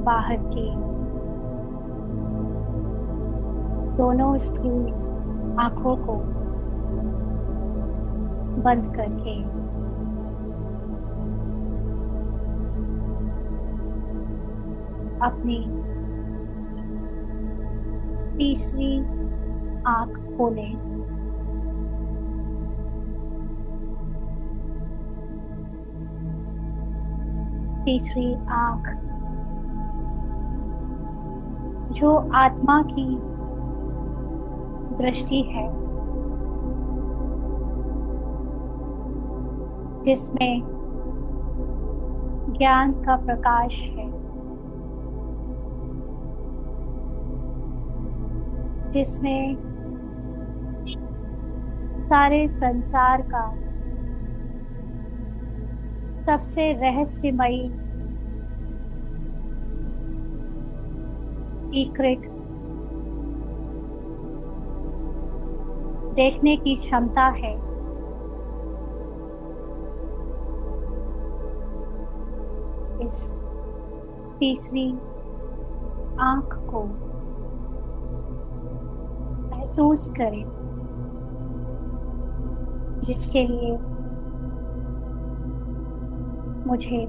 बाहर की दोनों स्थूल आंखों को बंद करके अपनी तीसरी आंख खोलें। तीसरी आंख जो आत्मा की दृष्टि है, जिसमें ज्ञान का प्रकाश है, जिसमें सारे संसार का सबसे रहस्यमयी सीक्रेट देखने की क्षमता है। इस तीसरी आंख को महसूस करें, जिसके लिए मुझे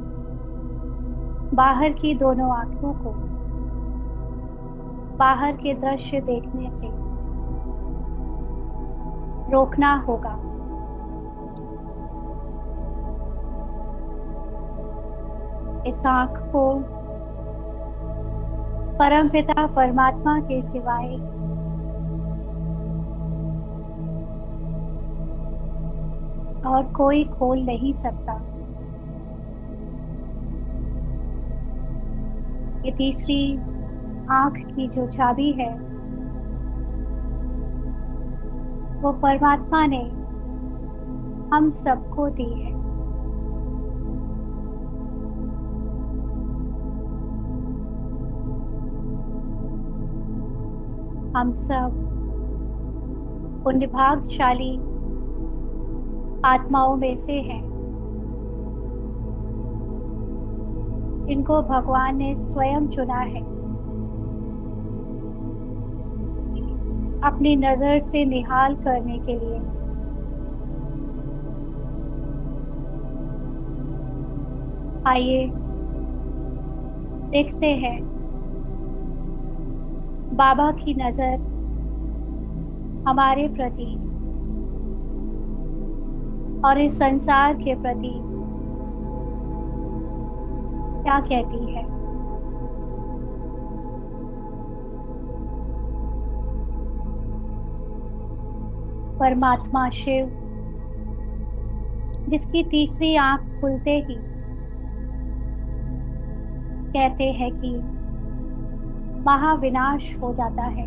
बाहर की दोनों आंखों को बाहर के दृश्य देखने से रोकना होगा। इस आंख को परमपिता परमात्मा के सिवाय और कोई खोल नहीं सकता। ये तीसरी आंख की जो चाबी है, वो परमात्मा ने हम सबको दी है। हम सब पुण्यभाग्यशाली आत्माओं में से हैं, इनको भगवान ने स्वयं चुना है अपनी नजर से निहाल करने के लिए। आइए देखते हैं बाबा की नजर हमारे प्रति और इस संसार के प्रति क्या कहती है। परमात्मा शिव, जिसकी तीसरी आंख खुलते ही कहते हैं कि महाविनाश हो जाता है,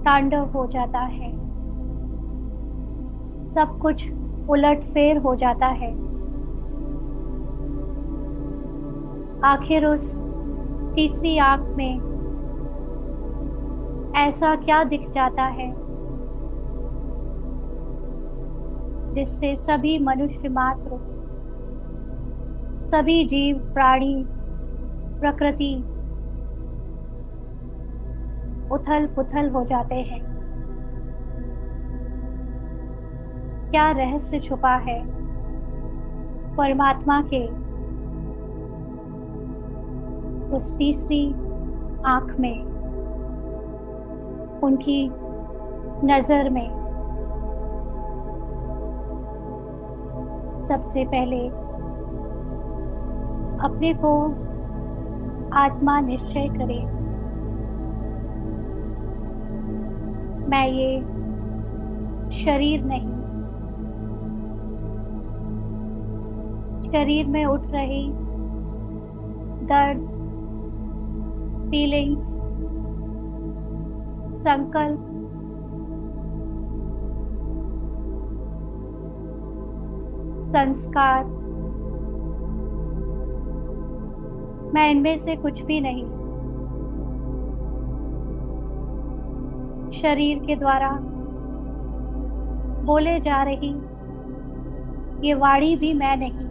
तांडव हो जाता है, सब कुछ उलटफेर हो जाता है। आखिर उस तीसरी आंख में ऐसा क्या दिख जाता है जिससे सभी मनुष्य मात्र, सभी जीव प्राणी, प्रकृति उथल पुथल हो जाते हैं। क्या रहस्य छुपा है परमात्मा के उस तीसरी आंख में, उनकी नजर में। सबसे पहले अपने को आत्मा निश्चय करें। मैं ये शरीर नहीं, शरीर में उठ रही दर्द, फीलिंग्स, संकल्प, संस्कार, मैं इनमें से कुछ भी नहीं। शरीर के द्वारा बोले जा रही ये वाणी भी मैं नहीं।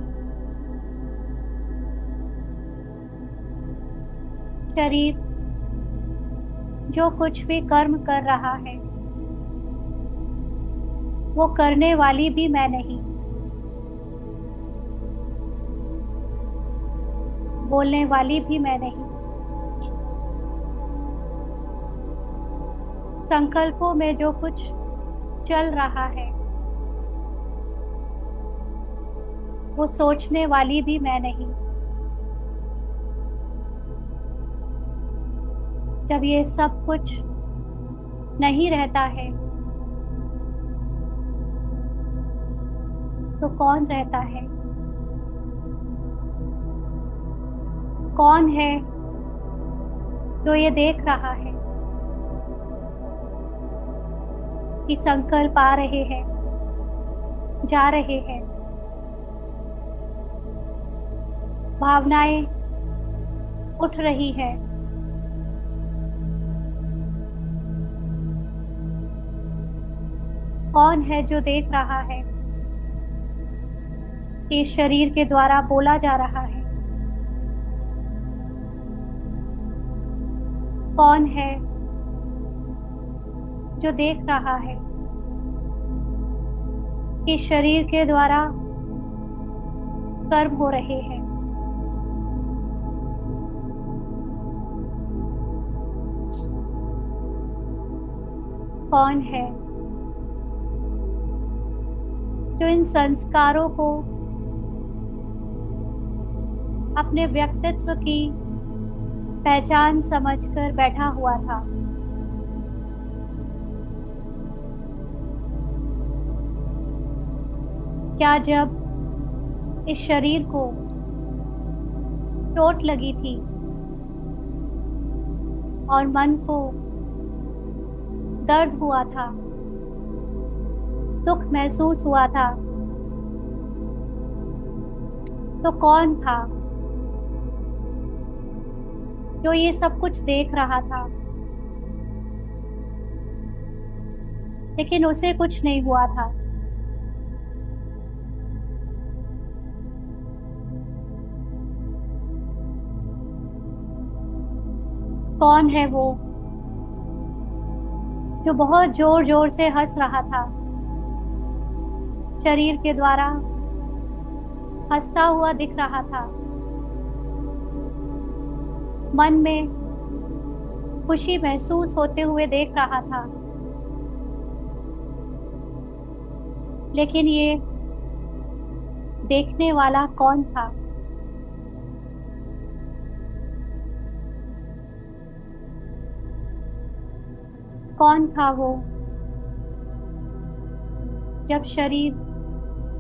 शरीर जो कुछ भी कर्म कर रहा है वो करने वाली भी मैं नहीं, बोलने वाली भी मैं नहीं। संकल्पों में जो कुछ चल रहा है वो सोचने वाली भी मैं नहीं। जब ये सब कुछ नहीं रहता है तो कौन रहता है? कौन है जो ये देख रहा है कि संकल्प आ रहे हैं, जा रहे हैं, भावनाएं उठ रही है, कौन है जो देख रहा है कि शरीर के द्वारा बोला जा रहा है? कौन है जो देख रहा है कि शरीर के द्वारा कर्म हो रहे हैं? कौन है जो इन संस्कारों को अपने व्यक्तित्व की पहचान समझकर बैठा हुआ था? क्या जब इस शरीर को चोट लगी थी और मन को दर्द हुआ था, दुख महसूस हुआ था, तो कौन था जो ये सब कुछ देख रहा था लेकिन उसे कुछ नहीं हुआ था? कौन है वो जो बहुत जोर जोर से हंस रहा था, शरीर के द्वारा हंसता हुआ दिख रहा था, मन में खुशी महसूस होते हुए देख रहा था, लेकिन ये देखने वाला कौन था? कौन था वो जब शरीर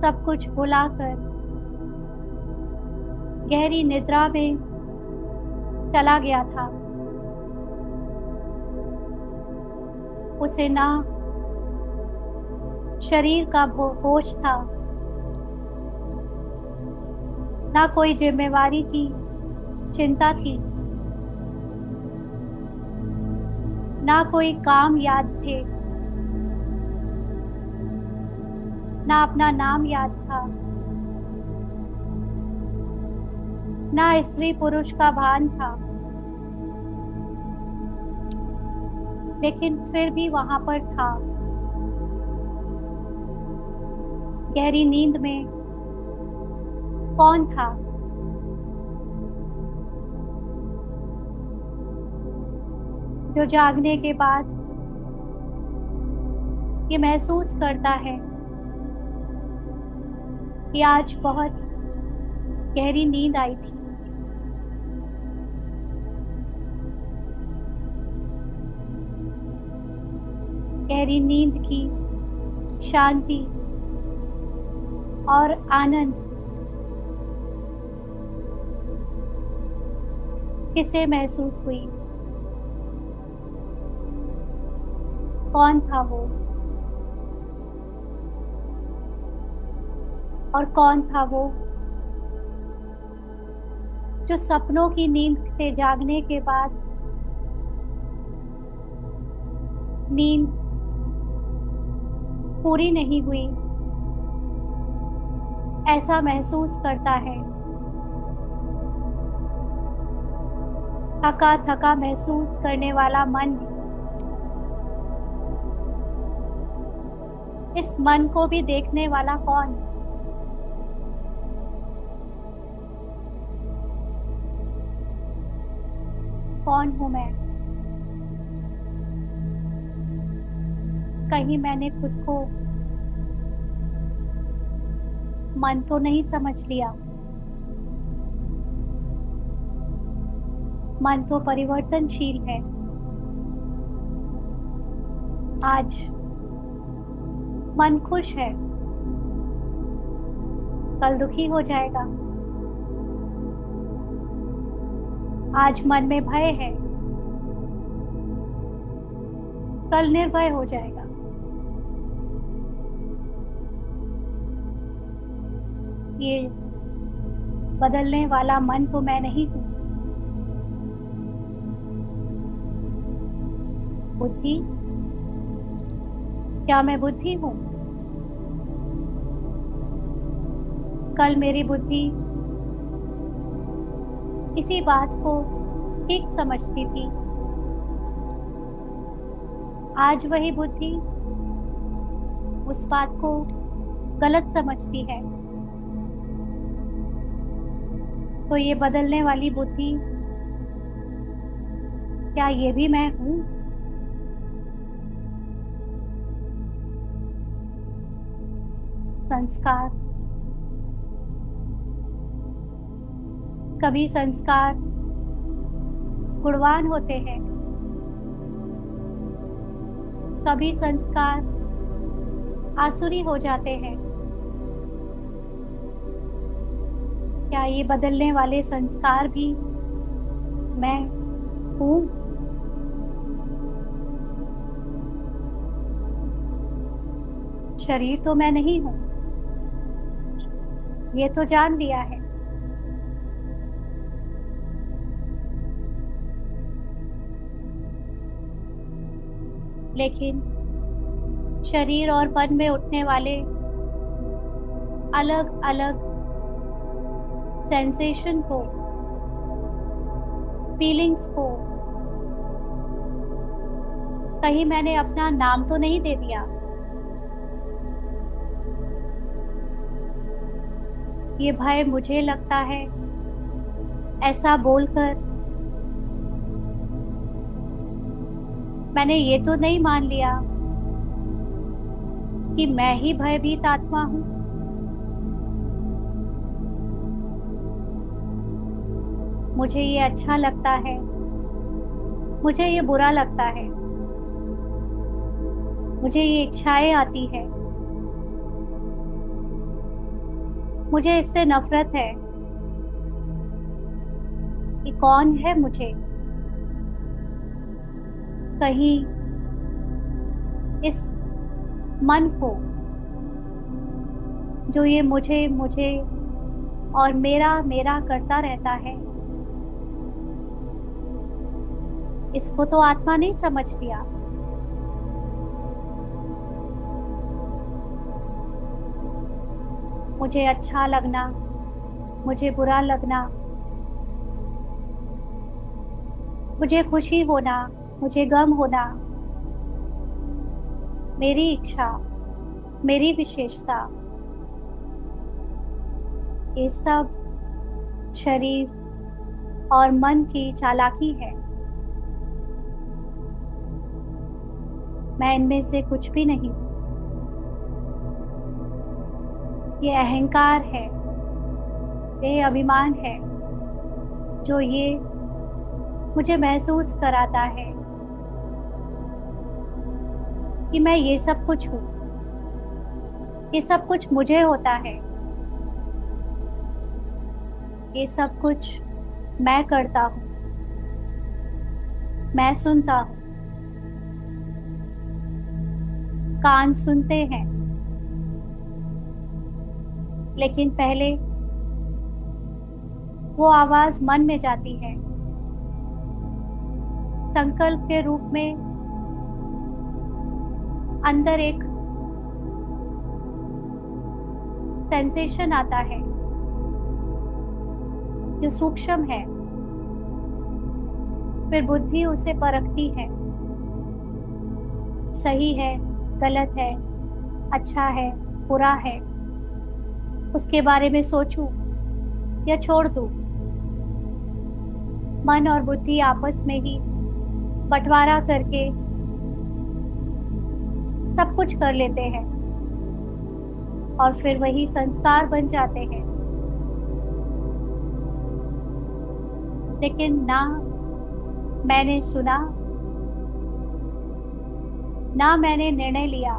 सब कुछ भुलाकर गहरी निद्रा में चला गया था? उसे ना शरीर का होश था, ना कोई जिम्मेवारी की चिंता थी, ना कोई काम याद थे, ना अपना नाम याद था, ना स्त्री पुरुष का भान था, लेकिन फिर भी वहां पर था। गहरी नींद में कौन था? जो जागने के बाद ये महसूस करता है कि आज बहुत गहरी नींद आई थी। गहरी नींद की शांति और आनंद किसे महसूस हुई? कौन था वो? और कौन था वो जो सपनों की नींद से जागने के बाद नींद पूरी नहीं हुई ऐसा महसूस करता है? थका थका महसूस करने वाला मन, इस मन को भी देखने वाला कौन? कौन हूं मैं? कहीं मैंने खुद को मन तो नहीं समझ लिया? मन तो परिवर्तनशील है। आज मन खुश है, कल दुखी हो जाएगा। आज मन में भय है, कल निर्भय हो जाएगा। ये बदलने वाला मन तो मैं नहीं हूं। बुद्धि, क्या मैं बुद्धि हूं? कल मेरी बुद्धि इसी बात को ठीक समझती थी, आज वही बुद्धि उस बात को गलत समझती है। तो ये बदलने वाली बुद्धि, क्या ये भी मैं हूं? संस्कार, कभी संस्कार गुणवान होते हैं, कभी संस्कार आसुरी हो जाते हैं। क्या ये बदलने वाले संस्कार भी मैं हूं? शरीर तो मैं नहीं हूं, ये तो जान लिया है। लेकिन शरीर और मन में उठने वाले अलग अलग सेंसेशन को, फीलिंग्स को, कहीं मैंने अपना नाम तो नहीं दे दिया? ये भय मुझे लगता है ऐसा बोलकर मैंने ये तो नहीं मान लिया कि मैं ही भयभीत आत्मा हूं। मुझे ये अच्छा लगता है, मुझे ये बुरा लगता है, मुझे ये इच्छाएं आती है, मुझे इससे नफरत है। ये कौन है मुझे? कहीं इस मन को जो ये मुझे मुझे और मेरा मेरा करता रहता है, इसको तो आत्मा नहीं समझ लिया। मुझे अच्छा लगना, मुझे बुरा लगना, मुझे खुशी होना, मुझे गम होना, मेरी इच्छा, मेरी विशेषता, ये सब शरीर और मन की चालाकी है। मैं इनमें से कुछ भी नहीं हूं। ये अहंकार है, ये अभिमान है जो ये मुझे महसूस कराता है कि मैं ये सब कुछ हूं, ये सब कुछ मुझे होता है, ये सब कुछ मैं करता हूं, मैं सुनता हूं। कान सुनते हैं, लेकिन पहले वो आवाज मन में जाती है, संकल्प के रूप में अंदर एक सेंसेशन आता है जो सूक्ष्म है, फिर बुद्धि उसे परखती है, सही है, गलत है, अच्छा है, बुरा है, उसके बारे में सोचूं या छोड़ दूं। मन और बुद्धि आपस में ही बंटवारा करके सब कुछ कर लेते हैं और फिर वही संस्कार बन जाते हैं। लेकिन ना मैंने सुना, ना मैंने निर्णय लिया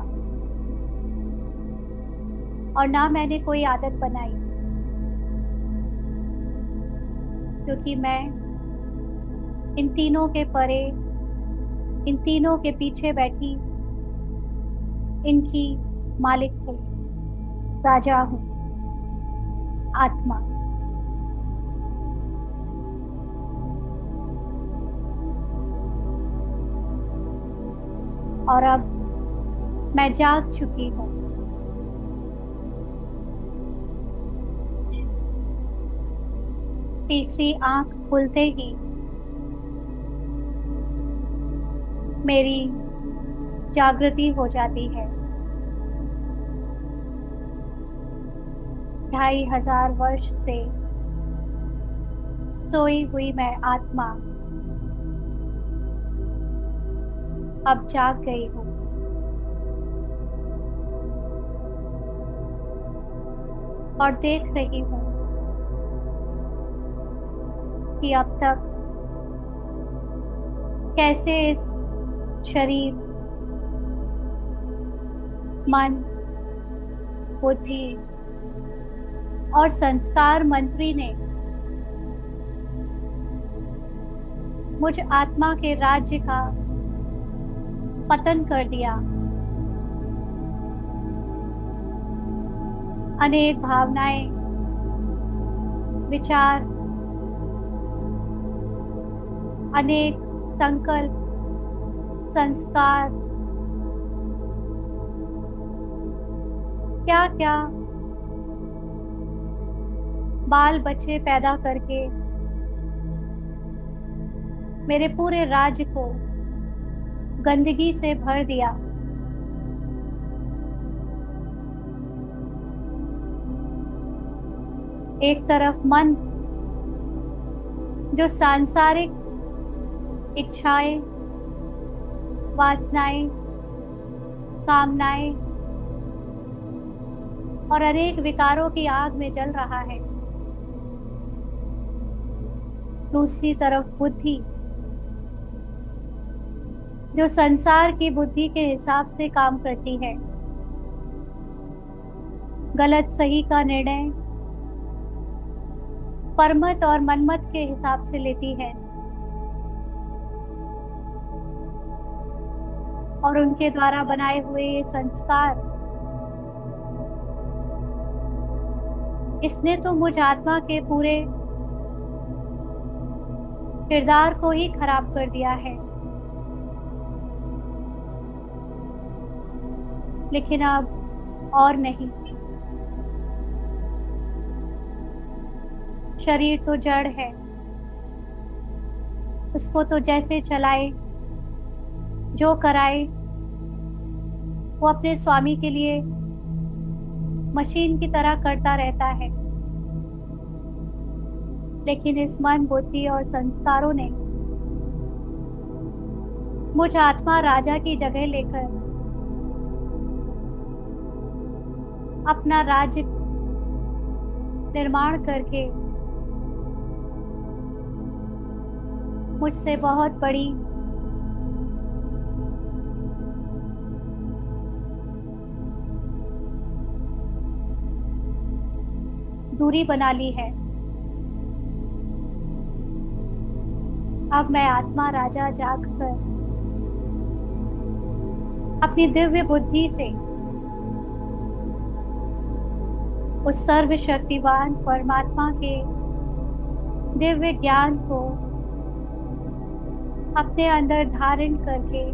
और ना मैंने कोई आदत बनाई, क्योंकि मैं इन तीनों के परे, इन तीनों के पीछे बैठी इनकी मालिक हूँ, राजा हूँ, आत्मा। और अब मैं जाग चुकी हूँ। तीसरी आंख खुलते ही मेरी जागृति हो जाती है। 2500 वर्ष से सोई हुई मैं आत्मा अब जाग गई हूँ और देख रही हूँ कि अब तक कैसे इस शरीर, मन, बुद्धि और संस्कार मंत्री ने मुझ आत्मा के राज्य का पतन कर दिया। अनेक भावनाएं, विचार, अनेक संकल्प, संस्कार, क्या क्या बाल बच्चे पैदा करके मेरे पूरे राज्य को गंदगी से भर दिया। एक तरफ मन जो सांसारिक इच्छाएं, वासनाएं, कामनाएं और अनेक विकारों की आग में जल रहा है। दूसरी तरफ बुद्धि जो संसार की बुद्धि के हिसाब से काम करती है, गलत सही का निर्णय परमत और मनमत के हिसाब से लेती है और उनके द्वारा बनाए हुए ये संस्कार, इसने तो मुझ आत्मा के पूरे किरदार को ही खराब कर दिया है। लेकिन अब और नहीं। शरीर तो जड़ है, उसको तो जैसे चलाए, जो कराए, वो अपने स्वामी के लिए मशीन की तरह करता रहता है। लेकिन इस मन, बुद्धि और संस्कारों ने मुझ आत्मा राजा की जगह लेकर अपना राज्य निर्माण करके मुझसे बहुत बड़ी दूरी बना ली है। अब मैं आत्मा राजा जागकर अपनी दिव्य बुद्धि से उस सर्वशक्तिवान परमात्मा के दिव्य ज्ञान को अपने अंदर धारण करके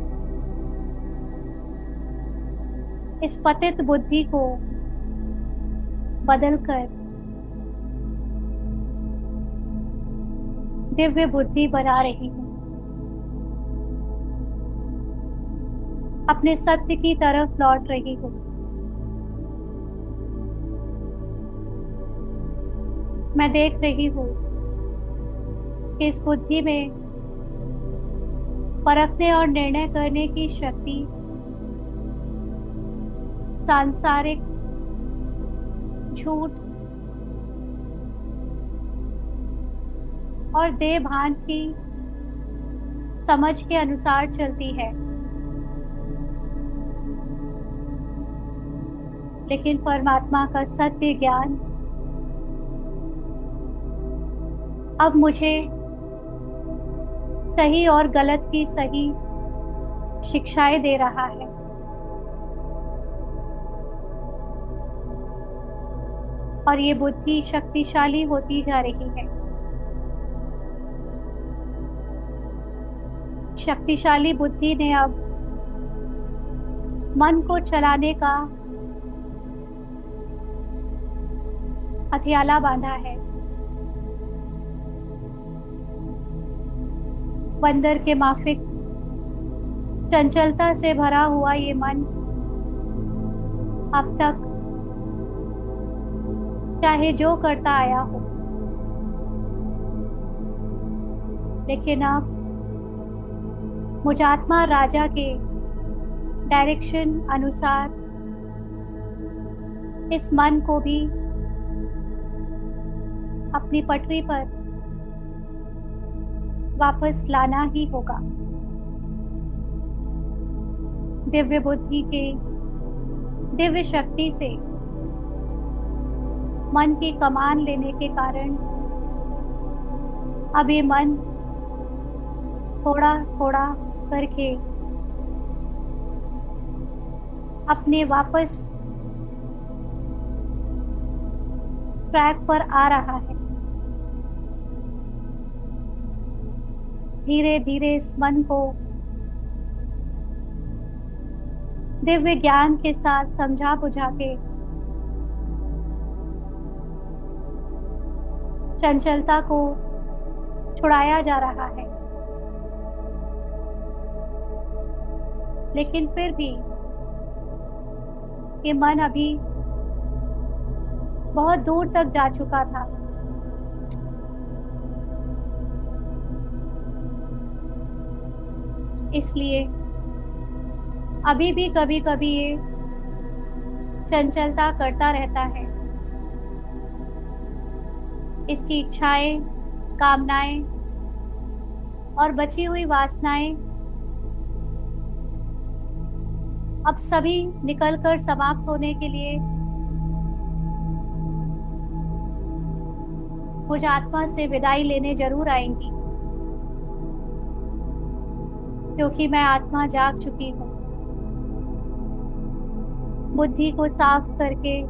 इस पतित बुद्धि को बदलकर दिव्य बुद्धि बना रही हूँ। अपने सत्य की तरफ लौट रही हूँ। मैं देख रही हूँ कि इस बुद्धि में परखने और निर्णय करने की शक्ति सांसारिक झूठ और देह भान की समझ के अनुसार चलती है। लेकिन परमात्मा का सत्य ज्ञान अब मुझे सही और गलत की सही शिक्षाएं दे रहा है। और ये बुद्धि शक्तिशाली होती जा रही है। शक्तिशाली बुद्धि ने अब मन को चलाने का हथियाला बांधा है। बंदर के माफिक चंचलता से भरा हुआ ये मन अब तक चाहे जो करता आया हो, लेकिन अब मुझात्मा राजा के डायरेक्शन अनुसार इस मन को भी अपनी पटरी पर वापस लाना ही होगा। दिव्य बुद्धि के दिव्य शक्ति से मन की कमान लेने के कारण अब ये मन थोड़ा थोड़ा करके अपने वापस ट्रैक पर आ रहा है। धीरे धीरे इस मन को दिव्य ज्ञान के साथ समझा बुझा के चंचलता को छुड़ाया जा रहा है। लेकिन फिर भी ये मन अभी बहुत दूर तक जा चुका था। इसलिए अभी भी कभी कभी ये चंचलता करता रहता है। इसकी इच्छाएं, कामनाएं और बची हुई वासनाएं अब सभी निकलकर समाप्त होने के लिए मुझ आत्मा से विदाई लेने जरूर आएंगी, क्योंकि मैं आत्मा जाग चुकी हूँ। बुद्धि को साफ करके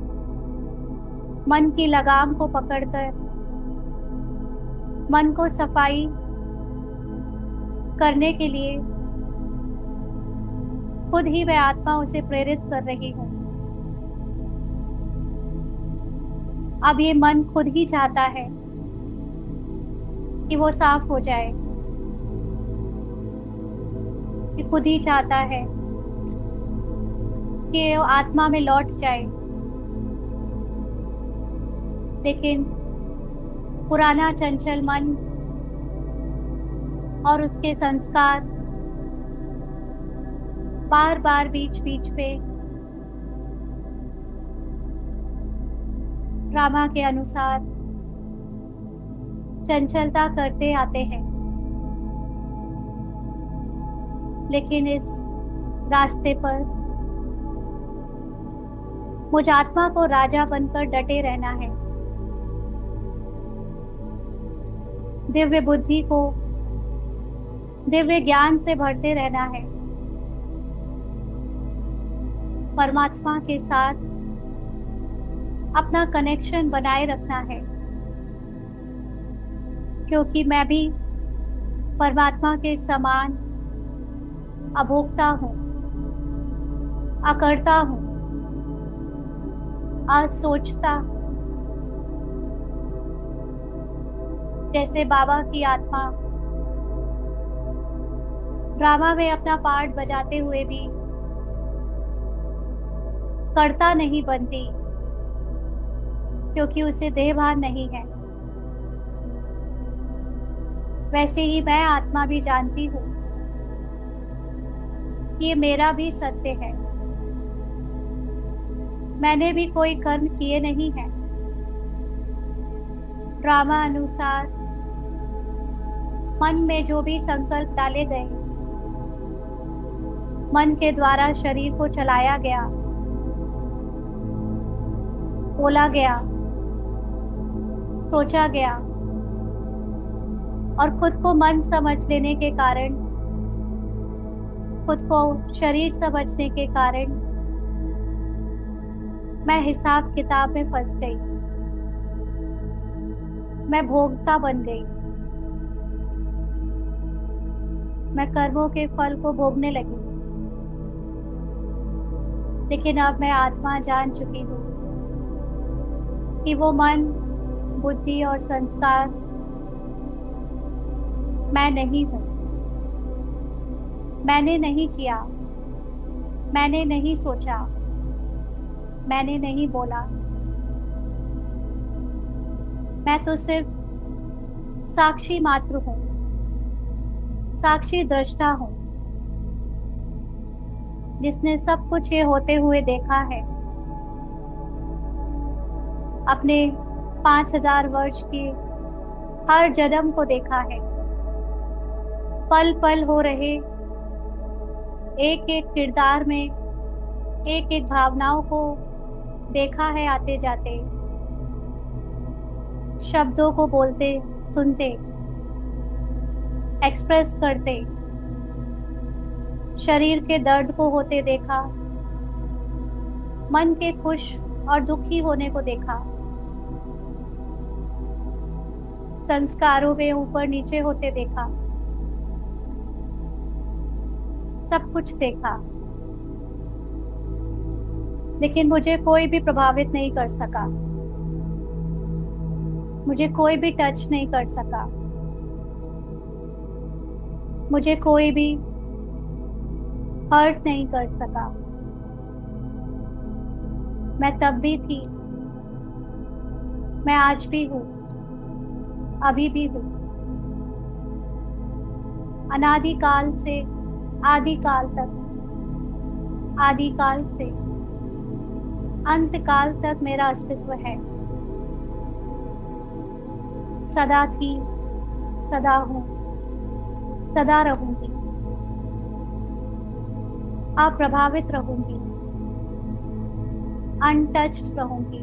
मन की लगाम को पकड़कर मन को सफाई करने के लिए खुद ही मैं आत्मा उसे प्रेरित कर रही हूँ। अब ये मन खुद ही चाहता है कि वो साफ हो जाए, कि खुद ही चाहता है कि वो आत्मा में लौट जाए। लेकिन पुराना चंचल मन और उसके संस्कार बार बार बीच बीच पे ड्रामा के अनुसार चंचलता करते आते हैं। लेकिन इस रास्ते पर मुझ आत्मा को राजा बनकर डटे रहना है। दिव्य बुद्धि को दिव्य ज्ञान से भरते रहना है। परमात्मा के साथ अपना कनेक्शन बनाए रखना है, क्योंकि मैं भी परमात्मा के समान अभोक्ता हूँ, अकर्ता हूँ, असोचता। जैसे बाबा की आत्मा ड्रामा में अपना पार्ट बजाते हुए भी कर्ता नहीं बनती, क्योंकि उसे देहभान नहीं है। वैसे ही मैं आत्मा भी जानती हूँ कि ये मेरा भी सत्य है। मैंने भी कोई कर्म किए नहीं है। ड्रामा अनुसार मन में जो भी संकल्प डाले गए, मन के द्वारा शरीर को चलाया गया, बोला गया, सोचा गया, और खुद को मन समझ लेने के कारण, खुद को शरीर समझने के कारण मैं हिसाब किताब में फंस गई। मैं भोक्ता बन गई। मैं कर्मों के फल को भोगने लगी। लेकिन अब मैं आत्मा जान चुकी हूँ कि वो मन, बुद्धि और संस्कार मैं नहीं हूँ। मैंने नहीं किया, मैंने नहीं सोचा, मैंने नहीं बोला। मैं तो सिर्फ साक्षी मात्र हूँ, साक्षी दृष्टा हूँ, जिसने सब कुछ ये होते हुए देखा है। अपने 5000 वर्ष के हर जन्म को देखा है। पल पल हो रहे एक एक किरदार में एक एक भावनाओं को देखा है आते जाते, शब्दों को बोलते, सुनते, एक्सप्रेस करते, शरीर के दर्द को होते देखा, मन के खुश और दुखी होने को देखा, संस्कारों में ऊपर नीचे होते देखा, सब कुछ देखा। लेकिन मुझे कोई भी प्रभावित नहीं कर सका, मुझे कोई भी टच नहीं कर सका, मुझे कोई भी हर्ट नहीं कर सका। मैं तब भी थी, मैं आज भी हूँ, अभी भी हूँ। अनादिकाल से आदिकाल तक, आदिकाल से अंत काल तक मेरा अस्तित्व है। सदा थी, सदा हूँ, सदा रहूंगी, अप्रभावित रहूंगी, अनटच्ड रहूंगी।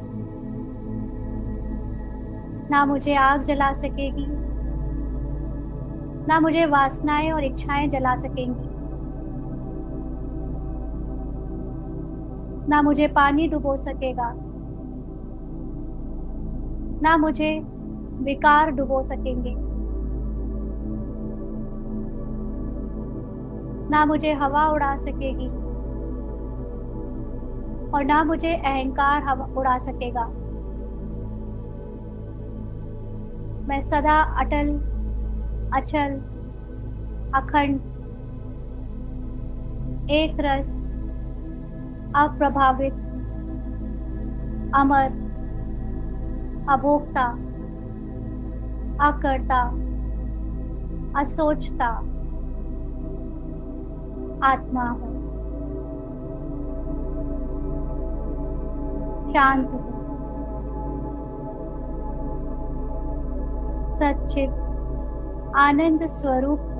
ना मुझे आग जला सकेगी, ना मुझे वासनाएं और इच्छाएं जला सकेंगी। ना मुझे पानी डुबो सकेगा, ना मुझे विकार डुबो सकेंगे। ना मुझे हवा उड़ा सकेगी और ना मुझे अहंकार हवा उड़ा सकेगा। मैं सदा अटल, अचल, अखंड, एक रस, अप्रभावित, अमर, अभोक्ता, अकर्ता, असोचता आत्मा हूँ। शांत हूँ, सच्चित आनंद स्वरूप हूँ।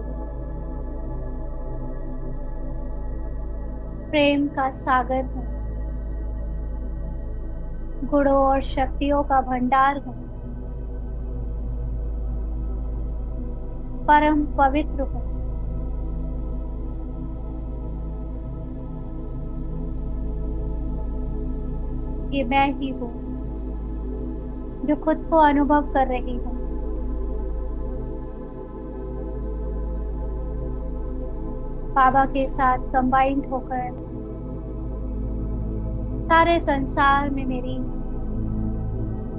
प्रेम का सागर हूँ, गुणों और शक्तियों का भंडार हूँ। परम पवित्र हूँ। ये मैं ही हूँ जो खुद को अनुभव कर रही हूँ। बाबा के साथ कंबाइंड होकर सारे संसार में मेरी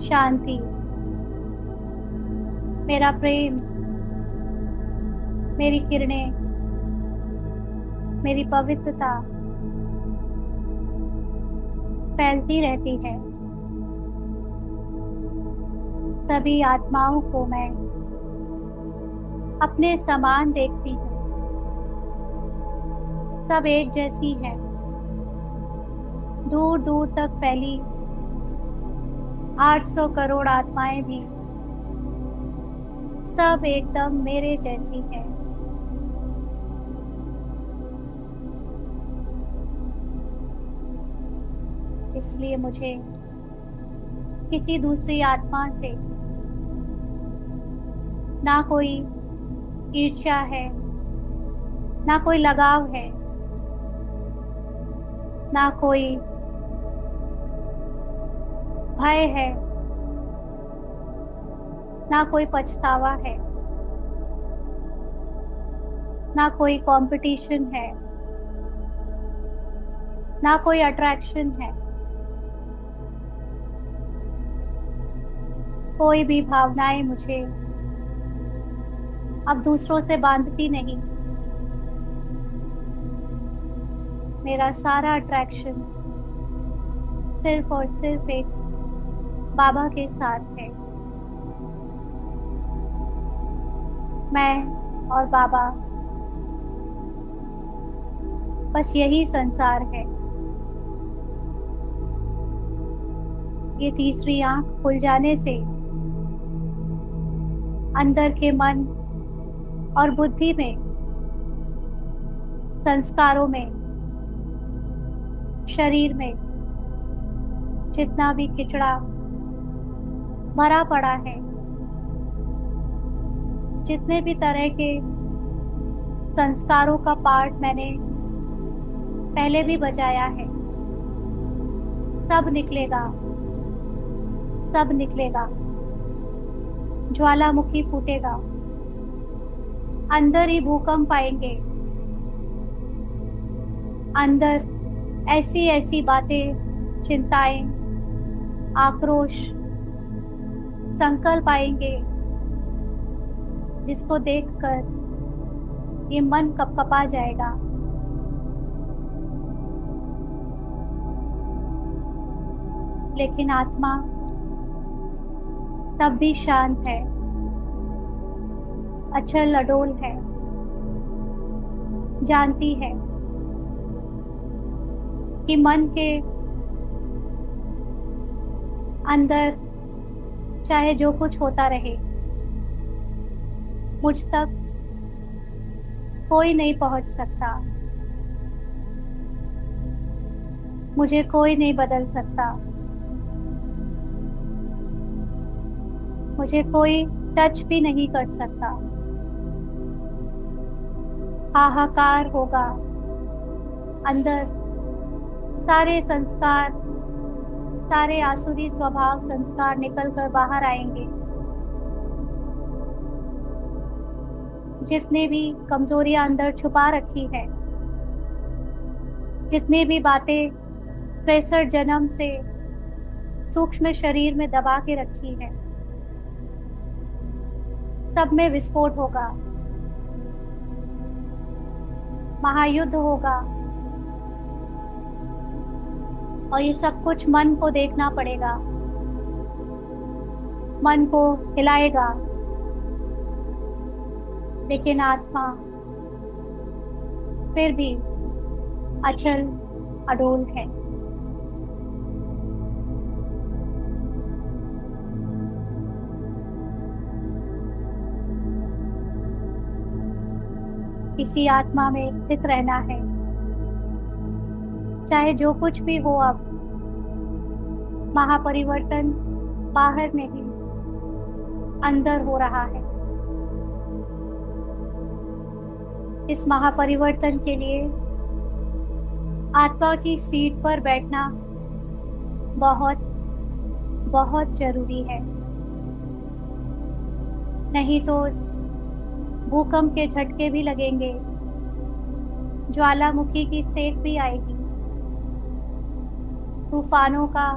शांति, मेरा प्रेम, मेरी किरणें, मेरी पवित्रता फैलती रहती है। सभी आत्माओं को मैं अपने समान देखती हूँ। सब एक जैसी है, दूर दूर तक फैली 800 करोड़ आत्माएं भी सब एकदम मेरे जैसी है। इसलिए मुझे किसी दूसरी आत्मा से ना कोई ईर्ष्या है, ना कोई लगाव है, ना कोई भय है, ना कोई पछतावा है, ना कोई कंपटीशन है, ना कोई अट्रैक्शन है। कोई भी भावनाएं मुझे अब दूसरों से बांधती नहीं। मेरा सारा अट्रैक्शन सिर्फ और सिर्फ एक बाबा के साथ है। मैं और बाबा, बस यही संसार है। ये तीसरी आंख खुल जाने से अंदर के मन और बुद्धि में, संस्कारों में, शरीर में जितना भी किचड़ा भरा पड़ा है, जितने भी तरह के संस्कारों का पार्ट मैंने पहले भी बजाया है, सब निकलेगा, सब निकलेगा। ज्वालामुखी फूटेगा, अंदर ही भूकंप आएंगे, अंदर ऐसी ऐसी बातें, चिंताएं, आक्रोश, संकल्प आएंगे जिसको देखकर ये मन कपकपा जाएगा। लेकिन आत्मा तब भी शांत है, अचल अडोल है, जानती है कि मन के अंदर चाहे जो कुछ होता रहे, मुझ तक कोई नहीं पहुंच सकता, मुझे कोई नहीं बदल सकता, मुझे कोई टच भी नहीं कर सकता। हाहाकार होगा अंदर, सारे संस्कार, सारे आसुरी स्वभाव संस्कार निकल कर बाहर आएंगे। जितने भी कमजोरियां अंदर छुपा रखी है, जितनी भी बातें 63 जन्म से सूक्ष्म शरीर में दबा के रखी है, सब में विस्फोट होगा, महायुद्ध होगा। और ये सब कुछ मन को देखना पड़ेगा, मन को हिलाएगा। लेकिन आत्मा फिर भी अचल अडोल है। इसी आत्मा में स्थित रहना है, चाहे जो कुछ भी हो। अब महापरिवर्तन बाहर नहीं, अंदर हो रहा है। इस महापरिवर्तन के लिए आत्मा की सीट पर बैठना बहुत बहुत जरूरी है। नहीं तो उस भूकंप के झटके भी लगेंगे, ज्वालामुखी की सेक भी आएगी, तूफानों का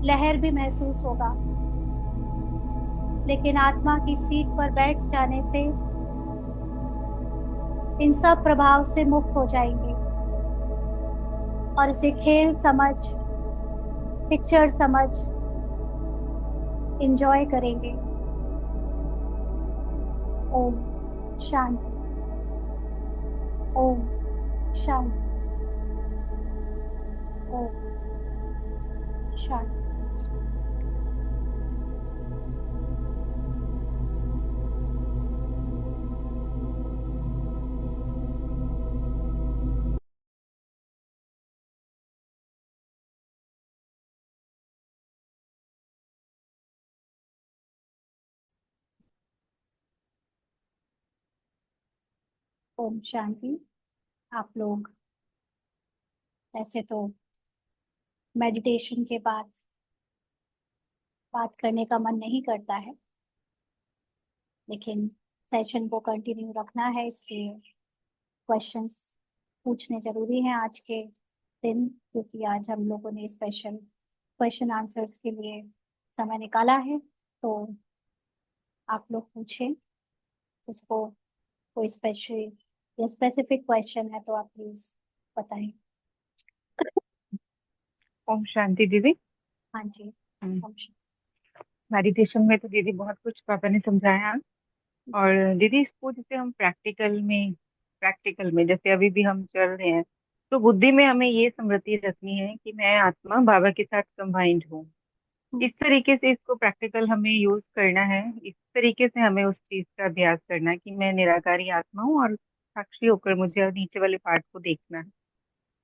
लहर भी महसूस होगा। लेकिन आत्मा की सीट पर बैठ जाने से इन सब प्रभाव से मुक्त हो जाएंगे और इसे खेल समझ पिक्चर समझ इंजॉय करेंगे। ओम शांति। ओम शांति। ओम शांति। ओम शांति। आप लोग ऐसे तो मेडिटेशन के बाद बात करने का मन नहीं करता है, लेकिन सेशन को कंटिन्यू रखना है, इसलिए क्वेश्चंस पूछने जरूरी हैं आज के दिन, क्योंकि आज हम लोगों ने स्पेशल क्वेश्चन आंसर्स के लिए समय निकाला है। तो आप लोग पूछें, जिसको कोई स्पेशल या स्पेसिफिक क्वेश्चन है तो आप प्लीज बताएं। ओम शांति दीदी। हाँ जी। मेडिटेशन में तो दीदी बहुत कुछ पापा ने समझाया। और दीदी इसको जैसे हम प्रैक्टिकल में जैसे अभी भी हम चल रहे हैं, तो बुद्धि में हमें ये स्मृति रखनी है कि मैं आत्मा बाबा के साथ कंबाइंड हूँ। हम्म, इस तरीके से इसको प्रैक्टिकल हमें यूज करना है। इस तरीके से हमें उस चीज का अभ्यास करना है कि मैं निराकारी आत्मा हूँ और साक्षी होकर मुझे नीचे वाले पार्ट को देखना है।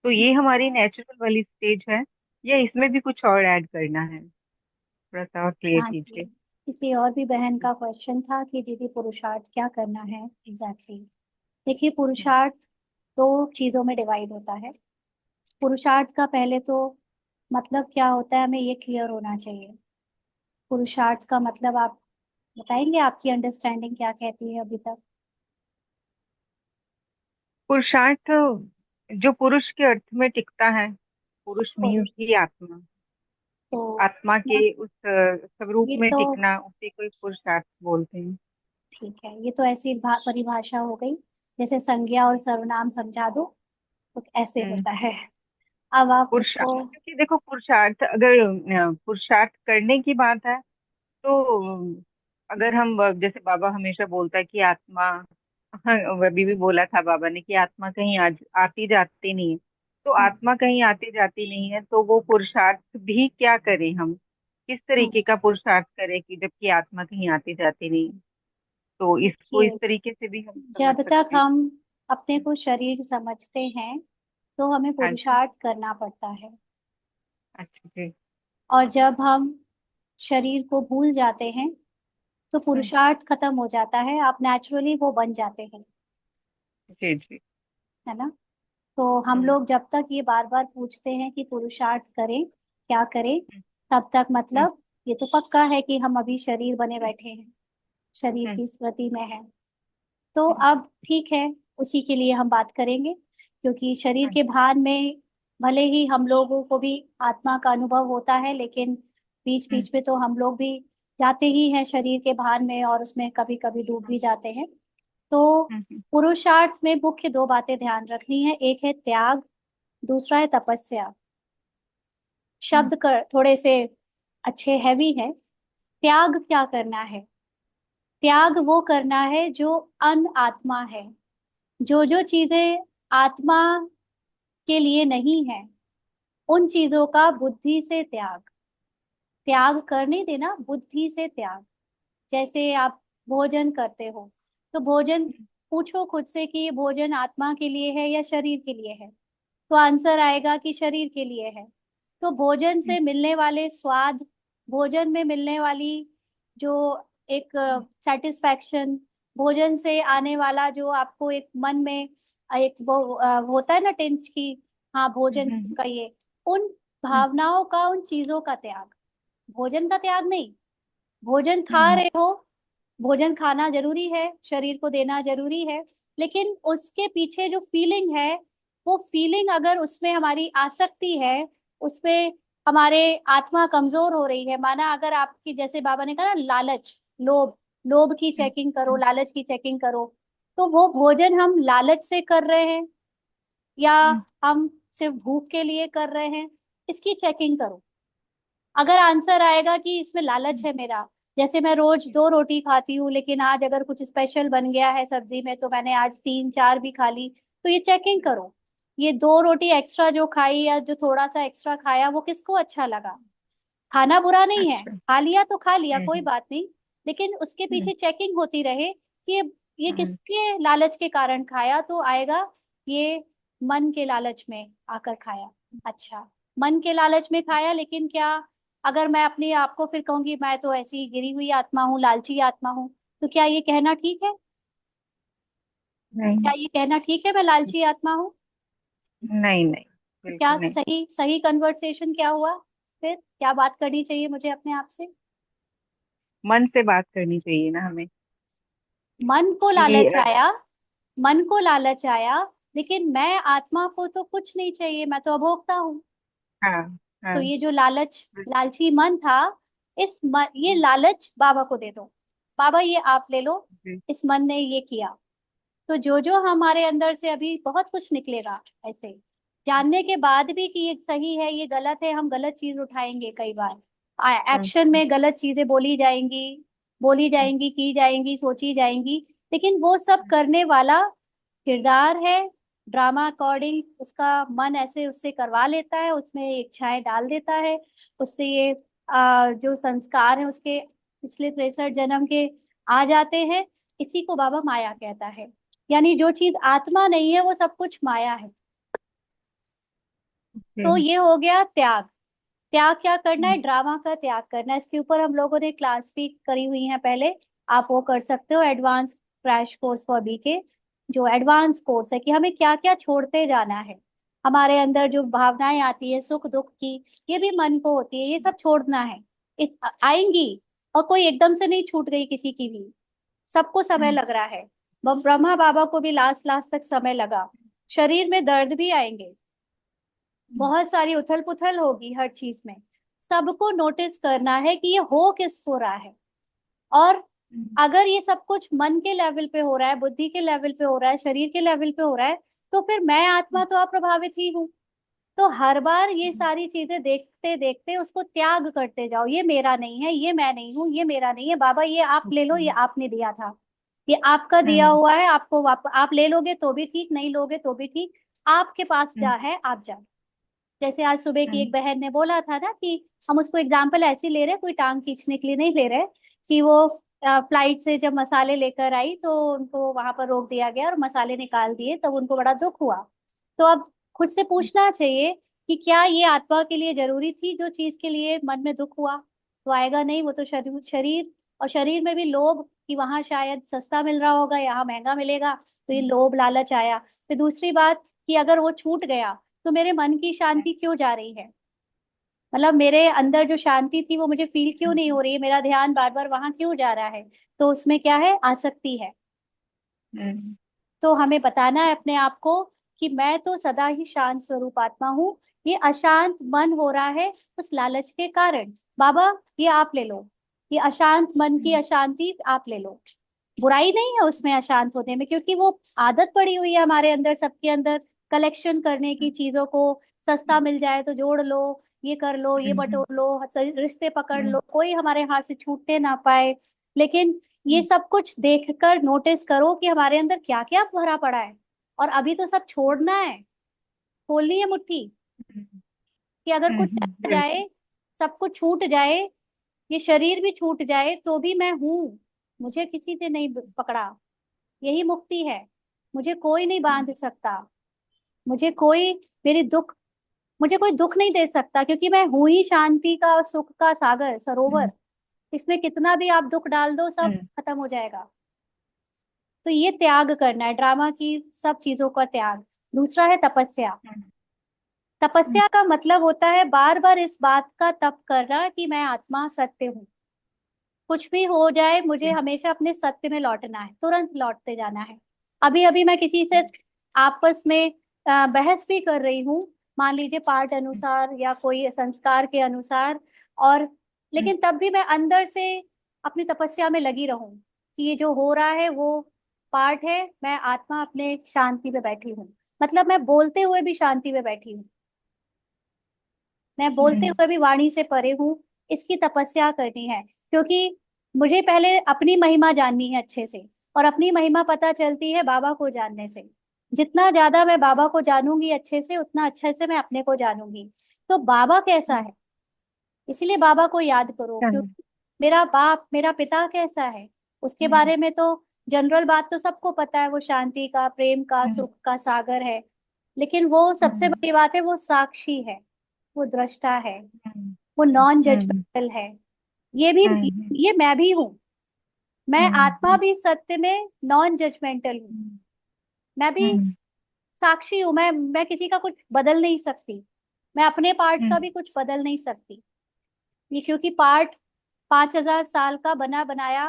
तो ये हमारी नेचुरल वाली स्टेज है, या इसमें भी कुछ और ऐड करना है? थोड़ा सा और क्लियर हाँ जी। कीजिए। किसी और भी बहन का क्वेश्चन था कि दीदी पुरुषार्थ क्या करना है एग्जैक्टली। देखिए, हम्म। पुरुषार्थ दो चीजों में डिवाइड होता है। पुरुषार्थ का पहले तो मतलब क्या होता है, हमें ये क्लियर होना चाहिए। पुरुषार्थ का मतलब आप बताएंगे, आपकी अंडरस्टैंडिंग क्या कहती है अभी तक? पुरुषार्थ जो पुरुष के अर्थ में टिकता है, पुरुष मीन्स पुरुष ही आत्मा। तो आत्मा के उस स्वरूप ये में तो टिकना, उसे कोई पुरुषार्थ बोलते हैं। ठीक है, ये तो ऐसी परिभाषा हो गई जैसे संज्ञा और सर्वनाम समझा दो, तो ऐसे हम्म। होता है। अब आप पुरुषार्थ, उसको क्योंकि देखो पुरुषार्थ अगर पुरुषार्थ करने की बात है, तो अगर हम जैसे बाबा हमेशा बोलता है कि आत्मा, हाँ अभी भी बोला था बाबा ने कि आत्मा कहीं आज आती जाती नहीं है। तो हाँ आत्मा कहीं आती जाती नहीं है, तो वो पुरुषार्थ भी क्या करें हम? किस हाँ, तरीके का पुरुषार्थ करें कि जबकि आत्मा कहीं आती जाती नहीं है? तो इसको इस देखिए, तरीके से भी हम समझ जब तक सकते हैं। हम अपने को शरीर समझते हैं तो हमें हाँ जी। पुरुषार्थ करना पड़ता है। अच्छा जी। और जब हम शरीर को भूल जाते हैं तो हम्म। पुरुषार्थ खत्म हो जाता है, आप नेचुरली वो बन जाते हैं, जी जी। है ना? तो हम हम्म। लोग जब तक ये बार बार पूछते हैं कि पुरुषार्थ करें, क्या करें, हम्म। तब तक हम्म। मतलब ये तो पक्का है कि हम अभी शरीर बने बैठे हैं, शरीर हम्म। की स्मृति में है। तो हम्म। अब ठीक है, उसी के लिए हम बात करेंगे, क्योंकि शरीर हाँ के जी। भान में भले ही हम लोगों को भी आत्मा का अनुभव होता है, लेकिन बीच हम्म। बीच में तो हम लोग भी जाते ही हैं शरीर के भान में, और उसमें कभी कभी डूब भी जाते हैं। तो हम्म। पुरुषार्थ में मुख्य दो बातें ध्यान रखनी है, एक है त्याग, दूसरा है तपस्या। हम्म। शब्द कर थोड़े से अच्छे हैवी हैं। त्याग क्या करना है? त्याग वो करना है जो अन आत्मा है, जो जो चीजें आत्मा के लिए नहीं है, उन चीजों का बुद्धि से त्याग। त्याग करने देना, बुद्धि से त्याग। जैसे आप भोजन करते हो, तो भोजन पूछो खुद से कि ये भोजन आत्मा के लिए है या शरीर के लिए है, तो आंसर आएगा कि शरीर के लिए है। तो भोजन हम्म। से मिलने वाले स्वाद, भोजन में मिलने वाली जो एक सेटिस्फैक्शन, भोजन से आने वाला जो आपको एक मन में एक वो होता है ना टेंस की, हाँ भोजन हम्म। का ये, उन हम्म। भावनाओं का, उन चीजों का त्याग। भोजन का त्याग नहीं। भोजन खा हम्म। रहे हो, भोजन खाना जरूरी है, शरीर को देना जरूरी है, लेकिन उसके पीछे जो फीलिंग है, वो फीलिंग अगर उसमें हमारी आसक्ति है, उसमें हमारे आत्मा कमजोर हो रही है, माना अगर आपकी, जैसे बाबा ने कहा ना, लालच, लोभ, लोभ की हम्म। चेकिंग करो, लालच की चेकिंग करो, तो वो भोजन हम लालच से कर रहे हैं या हम्म। हम सिर्फ भूख के लिए कर रहे हैं, इसकी चेकिंग करो। अगर आंसर आएगा कि इसमें लालच है मेरा, जैसे मैं रोज 2 रोटी खाती हूँ लेकिन आज अगर कुछ स्पेशल बन गया है सब्जी में तो मैंने आज 3 4 भी खा ली, तो ये चेकिंग करो। ये 2 रोटी एक्स्ट्रा जो खाई या जो थोड़ा सा एक्स्ट्रा खाया वो किसको अच्छा लगा। खाना बुरा नहीं है, अच्छा। खा लिया तो खा लिया, कोई हम्म। बात नहीं, लेकिन उसके हम्म। पीछे चेकिंग होती रहे कि ये हम्म। किसके लालच के कारण खाया, तो आएगा ये मन के लालच में आकर खाया। अच्छा, मन के लालच में खाया, लेकिन क्या, अगर मैं अपने आप को फिर कहूंगी मैं तो ऐसी गिरी हुई आत्मा हूँ, लालची आत्मा हूँ, तो क्या ये कहना ठीक है? नहीं क्या ये कहना ठीक है मैं लालची आत्मा हूँ? नहीं नहीं, तो क्या बिल्कुल नहीं। सही सही कन्वर्सेशन क्या हुआ? फिर क्या बात करनी चाहिए मुझे अपने आप से? मन से बात करनी चाहिए ना हमें मन को कि लालच आया, मन को लालच आया, लेकिन मैं आत्मा को तो कुछ नहीं चाहिए, मैं तो अभोक्ता हूँ। हाँ तो हाँ। ये जो लालच, लालची मन था, ये लालच बाबा को दे दो। बाबा ये आप ले लो, जी। इस मन ने ये किया। तो जो जो हमारे अंदर से अभी बहुत कुछ निकलेगा ऐसे, जानने के बाद भी कि ये सही है ये गलत है, हम गलत चीज उठाएंगे कई बार, हम्म। एक्शन में गलत चीजें बोली जाएंगी, की जाएंगी, सोची जाएंगी, लेकिन वो सब करने वाला किरदार है। ड्रामा अकॉर्डिंग उसका मन ऐसे उससे करवा लेता है, उसमें इच्छाएं डाल देता है, उससे ये जो संस्कार है उसके पिछले 63 जन्म के आ जाते हैं। इसी को बाबा माया कहता है। यानी जो चीज आत्मा नहीं है वो सब कुछ माया है। तो जी। ये हो गया त्याग। त्याग क्या करना है? ड्रामा का त्याग करना है। इसके ऊपर हम लोगों ने क्लास भी करी हुई है पहले, आप वो कर सकते हो, advance crash course for BK, जो एडवांस कोर्स है कि हमें क्या क्या छोड़ते जाना है। हमारे अंदर जो भावनाएं आती है सुख दुख की, ये भी मन को होती है, ये सब छोड़ना है। आएंगी, और कोई एकदम से नहीं छूट गई किसी की भी, सबको समय लग रहा है। ब्रह्मा बाबा को भी लास्ट लास्ट तक समय लगा। शरीर में दर्द भी आएंगे, बहुत सारी उथल पुथल होगी हर चीज में। सबको नोटिस करना है कि ये हो किसको रहा है। और अगर ये सब कुछ मन के लेवल पे हो रहा है, बुद्धि के लेवल पे हो रहा है, शरीर के लेवल पे हो रहा है, तो फिर मैं आत्मा तो अप्रभावित ही हूँ। तो हर बार ये सारी चीजें देखते देखते उसको त्याग करते जाओ, ये मेरा नहीं है, ये मैं नहीं हूँ, ये मेरा नहीं है, बाबा ये आप ले लो, ये आपने दिया था, ये आपका दिया हुआ है, आपको आप ले लोगे तो भी ठीक, नहीं लोगे तो भी ठीक, आपके पास जा है, आप जाओ। जैसे आज सुबह की एक बहन ने बोला था ना कि हम उसको एग्जाम्पल ऐसे ही ले रहे हैं, कोई टांग खींचने के लिए नहीं ले रहे, कि वो फ्लाइट से जब मसाले लेकर आई तो उनको वहां पर रोक दिया गया और मसाले निकाल दिए, तब उनको बड़ा दुख हुआ। तो अब खुद से पूछना चाहिए कि क्या ये आत्मा के लिए जरूरी थी जो चीज के लिए मन में दुख हुआ? तो आएगा नहीं, वो तो शरीर शरीर, और शरीर में भी लोभ कि वहां शायद सस्ता मिल रहा होगा, यहाँ महंगा मिलेगा, तो ये लोभ लालच आया। फिर दूसरी बात कि अगर वो छूट गया तो मेरे मन की शांति क्यों जा रही है? मतलब मेरे अंदर जो शांति थी वो मुझे फील क्यों नहीं हो रही है, मेरा ध्यान बार बार वहां क्यों जा रहा है? तो उसमें क्या है? आसक्ति है। तो हमें बताना है अपने आप को कि मैं तो सदा ही शांत स्वरूप आत्मा हूँ, ये अशांत मन हो रहा है उस लालच के कारण। बाबा ये आप ले लो, ये अशांत मन की अशांति आप ले लो। बुराई नहीं है उसमें अशांत होने में, क्योंकि वो आदत पड़ी हुई है हमारे अंदर, सबके अंदर, कलेक्शन करने की, चीजों को सस्ता मिल जाए तो जोड़ लो, ये कर लो, ये बटोर लो, रिश्ते पकड़ लो, कोई हमारे हाथ से छूटने ना पाए। लेकिन ये सब कुछ देखकर नोटिस करो कि हमारे अंदर क्या क्या भरा पड़ा है, और अभी तो सब छोड़ना है, खोलनी है मुट्ठी, कि अगर कुछ चला बिल्कुल। जाए, सब कुछ छूट जाए, ये शरीर भी छूट जाए तो भी मैं हूँ, मुझे किसी ने नहीं पकड़ा, यही मुक्ति है। मुझे कोई नहीं बांध सकता, मुझे कोई, मेरी दुख, मुझे कोई दुख नहीं दे सकता, क्योंकि मैं हूं ही शांति का और सुख का सागर सरोवर। इसमें कितना भी आप दुख डाल दो सब खत्म हो जाएगा। तो ये त्याग करना है, ड्रामा की सब चीजों का त्याग। दूसरा है तपस्या। तपस्या का मतलब होता है बार बार इस बात का तप करना कि मैं आत्मा सत्य हूँ, कुछ भी हो जाए मुझे हमेशा अपने सत्य में लौटना है, तुरंत लौटते जाना है। अभी अभी मैं किसी से आपस में बहस भी कर रही हूँ, मान लीजिए पाठ अनुसार या कोई संस्कार के अनुसार, और लेकिन तब भी मैं अंदर से अपनी तपस्या में लगी रहूं कि ये जो हो रहा है वो पाठ है, मैं आत्मा अपने शांति में बैठी हूँ, मतलब मैं बोलते हुए भी शांति में बैठी हूँ। मैं बोलते हम्म, हुए भी वाणी से परे हूँ। इसकी तपस्या करनी है, क्योंकि मुझे पहले अपनी महिमा जाननी है अच्छे से। और अपनी महिमा पता चलती है बाबा को जानने से। जितना ज्यादा मैं बाबा को जानूंगी अच्छे से, उतना अच्छे से मैं अपने को जानूंगी। तो बाबा कैसा हम्म, है, इसीलिए बाबा को याद करो। हाँ, क्योंकि मेरा बाप, मेरा पिता कैसा है, उसके हम्म, बारे में तो जनरल बात तो सबको पता है। वो शांति का, प्रेम का, हम्म, सुख का सागर है। लेकिन वो सबसे हम्म, बड़ी बात है, वो साक्षी है, वो दृष्टा है, हम्म, वो नॉन हम्म, जजमेंटल है। ये भी, हम्म, ये मैं भी हूँ। मैं आत्मा हम्म, भी सत्य में नॉन जजमेंटल हूँ। हम्म, मैं भी हम्म, साक्षी हूँ। मैं किसी का कुछ बदल नहीं सकती। मैं अपने पार्ट का हम्म, भी कुछ बदल नहीं सकती। ये क्योंकि पार्ट 5,000 साल का बना बनाया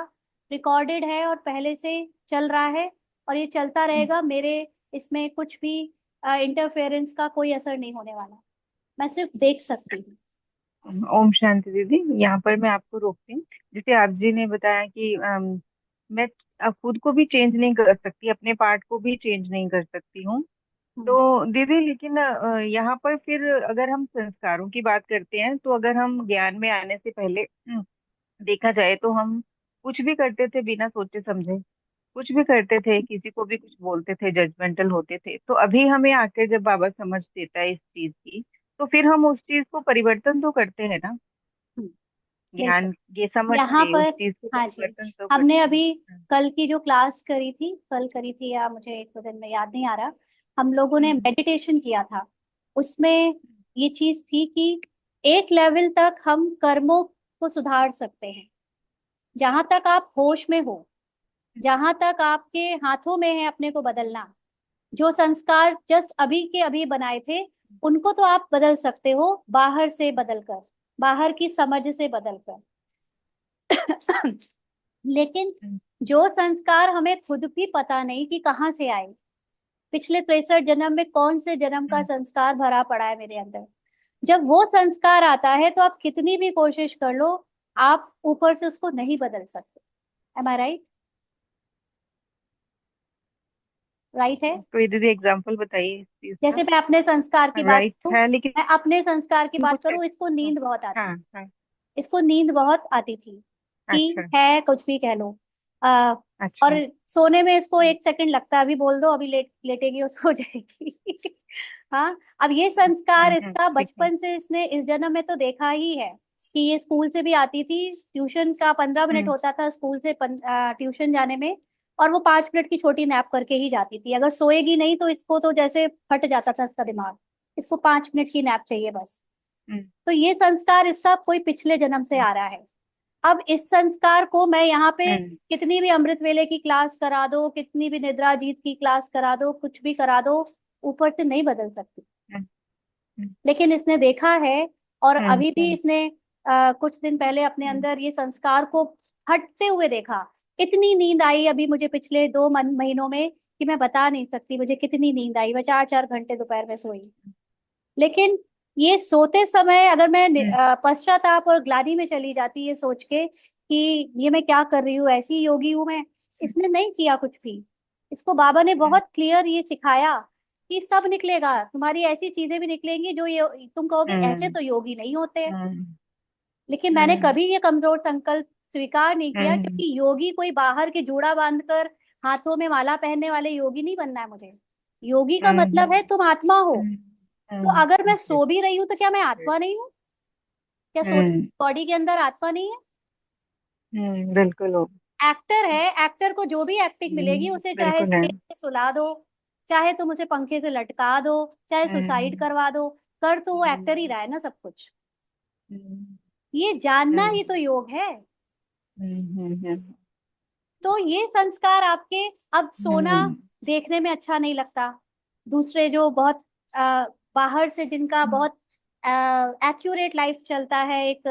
रिकॉर्डेड है और पहले से चल रहा है। और ये चलता रहेगा। मेरे इसमें कुछ भी इंटरफेरेंस का कोई असर नहीं होने वाला। मैं सिर्फ देख सकती हूँ। ओम शांति दीदी, यहाँ पर मैं आपको रोकती हूँ। जैसे आप जी ने बताया कि मैं खुद को भी चेंज नहीं कर सकती, अपने पार्ट को भी चेंज नहीं कर सकती हूँ। हम्म, तो दीदी लेकिन यहाँ पर फिर अगर हम संस्कारों की बात करते हैं, तो अगर हम ज्ञान में आने से पहले देखा जाए तो हम कुछ भी करते थे बिना सोचे समझे। कुछ भी करते थे, किसी को भी कुछ बोलते थे, जजमेंटल होते थे। तो अभी हमें आकर जब बाबा समझ देता है इस चीज की, तो फिर हम उस चीज को परिवर्तन तो करते हैं ना। हम्म, बिल्कुल। ज्ञान ये समझ यहाँ के उस पर, चीज को हाँ जी, परिवर्तन तो हमने करते हैं। अभी कल की जो क्लास करी थी, कल करी थी या मुझे एक दो दिन में याद नहीं आ रहा, हम लोगों ने हम्म, मेडिटेशन किया था। उसमें ये चीज थी कि एक लेवल तक हम कर्मों को सुधार सकते हैं। जहां तक आप होश में हो, जहां तक आपके हाथों में है अपने को बदलना। जो संस्कार जस्ट अभी के अभी बनाए थे, उनको तो आप बदल सकते हो बाहर से बदलकर, बाहर की समझ से बदलकर। लेकिन हम्म, जो संस्कार हमें खुद भी पता नहीं कि कहाँ से आए, पिछले 63 जन्म में कौन से जन्म का हम्म, संस्कार भरा पड़ा है मेरे अंदर, जब वो संस्कार आता है तो आप कितनी भी कोशिश कर लो, आप ऊपर से उसको नहीं बदल सकते। एम आई राइट? राइट है। कोई दीदी एग्जाम्पल बताइए इस चीज का। जैसे मैं अपने संस्कार की बात राइट करूं, है लेकिन मैं अपने संस्कार की बात कुछ करूं, इसको हाँ, नींद बहुत आती, हाँ, हाँ, इसको नींद बहुत आती थी अच्छा, कि है कुछ भी कह लो। आ, और अच्छा, सोने में इसको 1 सेकंड लगता है, अभी बोल दो अभी लेटेगी और सो जाएगी। हाँ, अब ये संस्कार इसका ठीक है। बचपन से इसने इस जन्म में तो देखा ही है कि ये स्कूल से भी आती थी। ट्यूशन का 15 मिनट हम्म, होता था स्कूल से ट्यूशन जाने में। और वो 5 मिनट की छोटी नैप करके ही जाती थी। अगर सोएगी नहीं तो इसको तो जैसे फट जाता था इसका दिमाग। इसको 5 मिनट की नैप चाहिए बस। हम्म, तो ये संस्कार इसका कोई पिछले जन्म से हम्म, आ रहा है। अब इस संस्कार को मैं यहाँ पे हम्म, कितनी भी अमृत वेले की क्लास करा दो, कितनी भी निद्रा जीत की क्लास करा दो, कुछ भी करा दो, ऊपर से नहीं बदल सकती। हम्म, हम्म, लेकिन इसने देखा है, और हम्म, अभी भी इसने कुछ दिन पहले अपने हम्म, अंदर ये संस्कार को हटते हुए देखा। इतनी नींद आई अभी मुझे पिछले 2 महीनों में कि मैं बता नहीं सकती मुझे कितनी नींद आई। मैं 4-4 घंटे दोपहर में सोई। लेकिन ये सोते समय अगर मैं हम्म, पश्चाताप और ग्लानि में चली जाती ये सोच के कि ये मैं क्या कर रही हूँ, ऐसी योगी हूं मैं, इसने नहीं किया कुछ भी। इसको बाबा ने हम्म, बहुत क्लियर ये सिखाया कि सब निकलेगा, तुम्हारी ऐसी चीजें भी निकलेंगी जो ये तुम कहोगे ऐसे हम्म, तो योगी नहीं होते। हम्म, लेकिन मैंने हम्म, कभी ये कमजोर संकल्प स्वीकार नहीं किया, हम्म, क्योंकि योगी कोई बाहर के जूड़ा बांधकर हाथों में माला पहनने वाले योगी नहीं बनना है मुझे। योगी का मतलब है हम्म, तुम आत्मा हो। हम्म, तो अगर मैं yes, सो भी रही हूँ तो क्या मैं yes, आत्मा नहीं हूँ? क्या सोच हम्म, बॉडी के अंदर आत्मा नहीं है? बिल्कुल हो। एक्टर है, एक्टर को जो भी एक्टिंग मिलेगी उसे चाहे बिल्कुल है। स्टेज पे सुला दो, चाहे तुम उसे पंखे से लटका दो, चाहे सुसाइड हम्म, करवा दो, कर तो वो एक्टर ही हम्म, रहा है ना सब कुछ। हम्म, ये जानना हम्म, ही तो योग है। हम्म, तो ये संस्कार आपके, अब सोना हम्म, देखने में अच्छा नहीं लगता। दूसरे जो बहुत बाहर से जिनका बहुत एक्यूरेट लाइफ चलता है, एक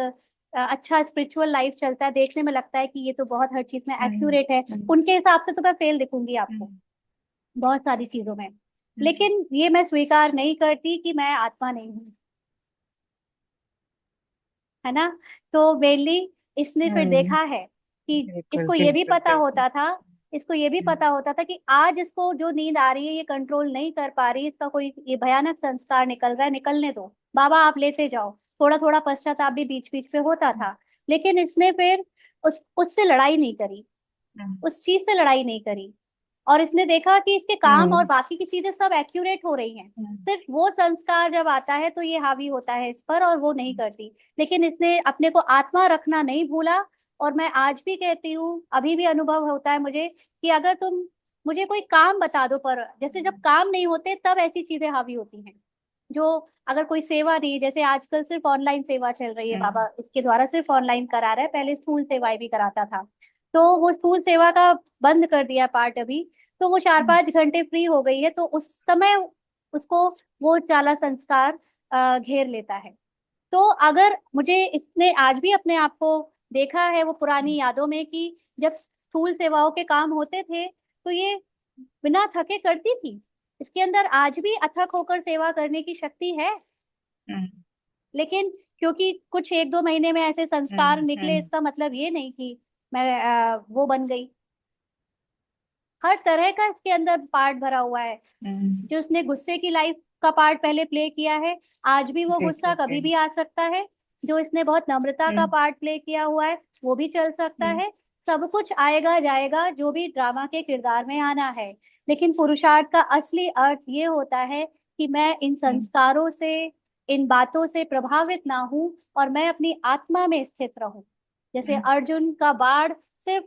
अच्छा स्पिरिचुअल लाइफ चलता है, देखने में लगता है कि ये तो बहुत हर चीज में हम्म, एक्यूरेट है। हम्म, उनके हिसाब से तो मैं फेल दिखूंगी आपको हम्म, बहुत सारी चीजों में। हम्म, लेकिन ये मैं स्वीकार नहीं करती कि मैं आत्मा नहीं हूँ, है ना। तो मेनली इसने फिर हम्म, देखा है कि बिल्कुल, इसको ये भी बिल्कुल, पता बिल्कुल। होता था, इसको ये भी पता होता था कि आज इसको जो नींद आ रही है ये कंट्रोल नहीं कर पा रही, इसका कोई ये भयानक संस्कार निकल रहा है, निकलने दो। बाबा आप लेते जाओ। थोड़ा थोड़ा पश्चाताप भी बीच बीच पे होता था, लेकिन इसने फिर उससे लड़ाई नहीं करी, हम्म, उस चीज से लड़ाई नहीं करी। और इसने देखा कि इसके काम और हम्म, बाकी की चीजें सब एक्यूरेट हो रही हैं। हम्म, सिर्फ वो संस्कार जब आता है तो ये हावी होता है इस पर, और वो नहीं करती। लेकिन इसने अपने को आत्मा रखना नहीं भूला। और मैं आज भी कहती हूँ, अभी भी अनुभव होता है मुझे, कि अगर तुम मुझे कोई काम बता दो, पर जैसे जब काम नहीं होते तब ऐसी चीजें हावी होती हैं। जो अगर कोई सेवा नहीं, जैसे आजकल सिर्फ ऑनलाइन सेवा चल रही है, हम्म, बाबा इसके द्वारा सिर्फ ऑनलाइन करा रहा है, पहले स्थूल सेवाएं भी कराता था। तो वो स्थूल सेवा का बंद कर दिया पार्ट अभी। तो वो चार हम्म, पांच घंटे फ्री हो गई है, तो उस समय उसको वो चाला संस्कार घेर लेता है। तो अगर मुझे इसने आज भी अपने आप को देखा है वो पुरानी यादों में, कि जब स्थूल सेवाओं के काम होते थे तो ये बिना थके करती थी। इसके अंदर आज भी अथक होकर सेवा करने की शक्ति है। हम्म, लेकिन क्योंकि कुछ एक दो महीने में ऐसे संस्कार हम्म, निकले, इसका मतलब ये नहीं कि मैं वो बन गई। हर तरह का इसके अंदर पार्ट भरा हुआ है। हम्म, जो उसने गुस्से की लाइफ का पार्ट पहले प्ले किया है, आज भी वो जी गुस्सा ठीक है। कभी भी आ सकता है। जो इसने बहुत नम्रता का हम्म, पार्ट प्ले किया हुआ है, वो भी चल सकता हम्म, है। सब कुछ आएगा जाएगा जो भी ड्रामा के किरदार में आना है। लेकिन पुरुषार्थ का असली अर्थ ये होता है कि मैं इन हम्म, संस्कारों से, इन बातों से प्रभावित ना हूं, और मैं अपनी आत्मा में स्थित रहूं। जैसे हम्म, अर्जुन का बाण सिर्फ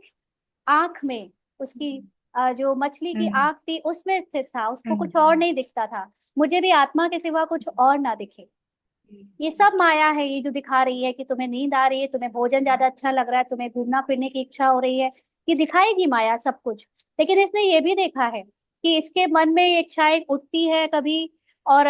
आंख में, उसकी जो मछली की हम्म, आंख थी उसमें स्थित था, उसको कुछ और हम्म, नहीं दिखता था। मुझे भी आत्मा के सिवा कुछ और ना दिखे। ये सब माया है, ये जो दिखा रही है कि तुम्हें नींद आ रही है, तुम्हें भोजन ज्यादा अच्छा लग रहा है, तुम्हें घूमना फिरने की इच्छा हो रही है, ये दिखाएगी माया सब कुछ। लेकिन इसने ये भी देखा है कि इसके मन में ये इच्छाएं उठती है कभी, और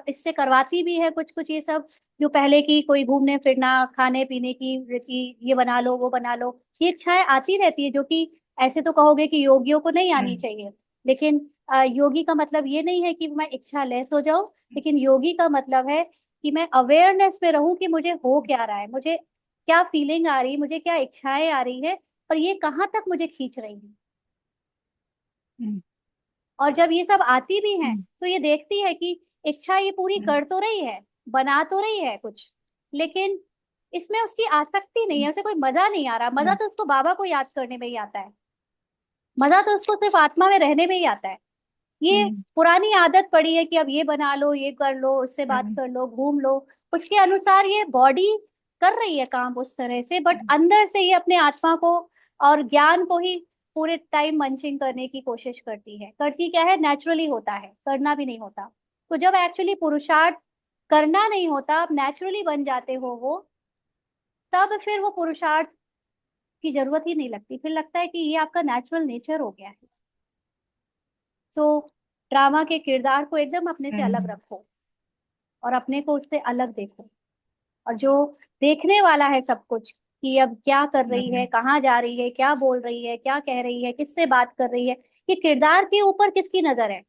इससे करवाती भी है कुछ कुछ ये सब। जो पहले की कोई घूमने फिरना, खाने पीने की कि ये बना लो वो बना लो, ये इच्छाएं आती रहती है, जो कि ऐसे तो कहोगे कि योगियों को नहीं आनी हम्म, चाहिए। लेकिन योगी का मतलब ये नहीं है कि मैं इच्छा लेस हो जाऊं। लेकिन योगी का मतलब है कि मैं अवेयरनेस में रहूं कि मुझे हो क्या रहा है, मुझे क्या फीलिंग आ रही है, मुझे क्या इच्छाएं आ रही है, और ये कहाँ तक मुझे खींच रही है। हम्म, और जब ये सब आती भी हैं हम्म, तो ये देखती है कि इच्छा ये पूरी हम्म, कर तो रही है, बना तो रही है कुछ, लेकिन इसमें उसकी आसक्ति नहीं है, उसे कोई मजा नहीं आ रहा। मजा हम्म, तो उसको बाबा को याद करने में ही आता है। मजा तो उसको सिर्फ आत्मा में रहने में ही आता है। ये हम्म, पुरानी आदत पड़ी है कि अब ये बना लो, ये कर लो, उससे बात हम्म, कर लो, घूम लो। उसके अनुसार ये बॉडी कर रही है काम उस तरह से, बट हम्म, अंदर से ये अपने आत्मा को और ज्ञान को ही पूरे टाइम मंचिंग करने की कोशिश करती है। करती क्या है, नेचुरली होता है, करना भी नहीं होता। तो जब एक्चुअली पुरुषार्थ करना नहीं होता, अब नेचुरली बन जाते हो वो, तब फिर वो पुरुषार्थ की जरूरत ही नहीं लगती। फिर लगता है कि ये आपका नेचुरल नेचर हो गया है। तो ड्रामा के किरदार को एकदम अपने से अलग हम्म, रखो, और अपने को उससे अलग देखो। और जो देखने वाला है सब कुछ, कि अब क्या कर रही है, हम्म, कहाँ जा रही है, क्या बोल रही है, क्या कह रही है, किससे बात कर रही है, ये किरदार के ऊपर किसकी नजर है,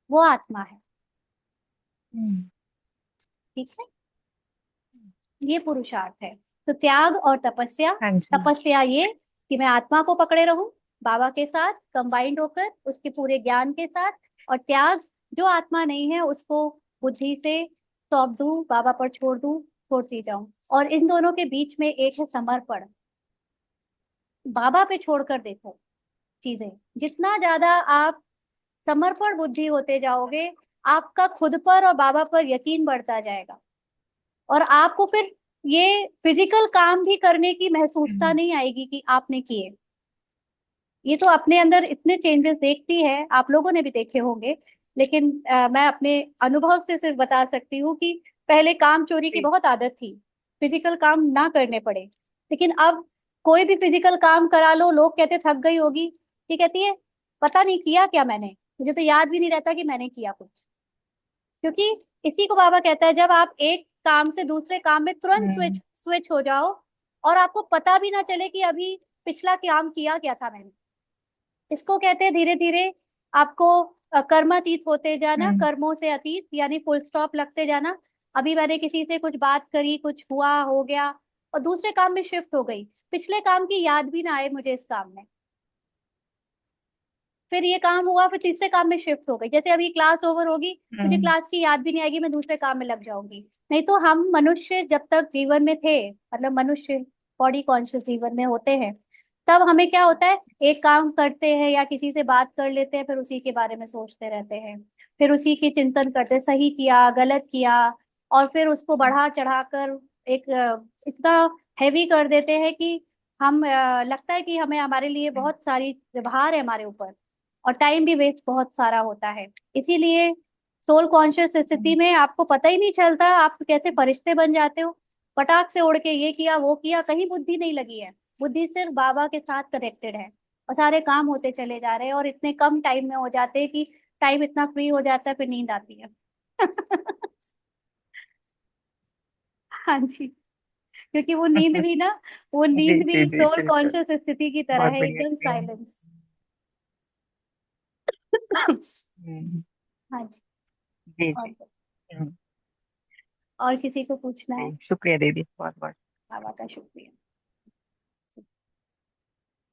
वो आत्मा है। हम्म, ठीक है, ये पुरुषार्थ है। तो त्याग और तपस्या, हाँ जी। तपस्या ये कि मैं आत्मा को पकड़े रहूं, बाबा के साथ कंबाइंड होकर उसके पूरे ज्ञान के साथ। और त्याग, जो आत्मा नहीं है उसको बुद्धि से सौंप दूं, बाबा पर छोड़ दूं, छोड़ती जाऊं। और इन दोनों के बीच में एक है समर्पण। बाबा पे छोड़कर देखो चीजें, जितना ज्यादा आप समर्पण बुद्धि होते जाओगे, आपका खुद पर और बाबा पर यकीन बढ़ता जाएगा। और आपको फिर ये फिजिकल काम भी करने की महसूसता हम्म, नहीं आएगी कि आपने किए। ये तो अपने अंदर इतने चेंजेस देखती है, आप लोगों ने भी देखे होंगे। लेकिन मैं अपने अनुभव से सिर्फ बता सकती हूँ कि पहले काम चोरी की जी। बहुत आदत थी, फिजिकल काम ना करने पड़े। लेकिन अब कोई भी फिजिकल काम करा लो, लोग कहते थक गई होगी, ये कहती है पता नहीं किया क्या मैंने, मुझे तो याद भी नहीं रहता कि मैंने किया कुछ। क्योंकि इसी को बाबा कहता है, जब आप एक काम से दूसरे काम में तुरंत स्विच हम्म, स्विच हो जाओ, और आपको पता भी ना चले कि अभी पिछला काम किया क्या था मैंने। इसको कहते हैं धीरे धीरे आपको कर्मातीत होते जाना, हम्म, कर्मों से अतीत, यानी फुल स्टॉप लगते जाना। अभी मैंने किसी से कुछ बात करी, कुछ हुआ हो गया, और दूसरे काम में शिफ्ट हो गई, पिछले काम की याद भी ना आए मुझे इस काम में। फिर ये काम हुआ, फिर तीसरे काम में शिफ्ट हो गई। जैसे अभी क्लास ओवर होगी, मुझे हम्म। क्लास की याद भी नहीं आएगी, मैं दूसरे काम में लग जाऊंगी। नहीं तो हम मनुष्य जब तक जीवन में थे, मतलब मनुष्य बॉडी कॉन्शियस जीवन में होते हैं, तब हमें क्या होता है, एक काम करते हैं या किसी से बात कर लेते हैं, फिर उसी के बारे में सोचते रहते हैं, फिर उसी की चिंतन करते हैं, सही किया गलत किया, और फिर उसको बढ़ा चढ़ाकर एक इतना हैवी कर देते हैं कि हम लगता है कि हमें, हमारे लिए बहुत सारी भार है हमारे ऊपर, और टाइम भी वेस्ट बहुत सारा होता है। इसीलिए सोल कॉन्शियस स्थिति में आपको पता ही नहीं चलता आप कैसे फरिश्ते बन जाते हो, पटाख से उड़ के ये किया वो किया, कहीं बुद्धि नहीं लगी है। बुद्धि सिर्फ बाबा के साथ कनेक्टेड है, और सारे काम होते चले जा रहे हैं, और इतने कम टाइम में हो जाते हैं कि टाइम इतना फ्री हो जाता है, फिर नींद आती है। हाँ जी, क्योंकि वो नींद भी ना, वो जी नींद जी भी जी सोल बिल्कुल। कॉन्शियस स्थिति की तरह बहुत है, बढ़िया। एकदम साइलेंस। हम्म, हाँ जी। जी और जी। हम्म, और किसी को पूछना है? जी, शुक्रिया दीदी, बहुत बहुत। बाबा का शुक्रिया।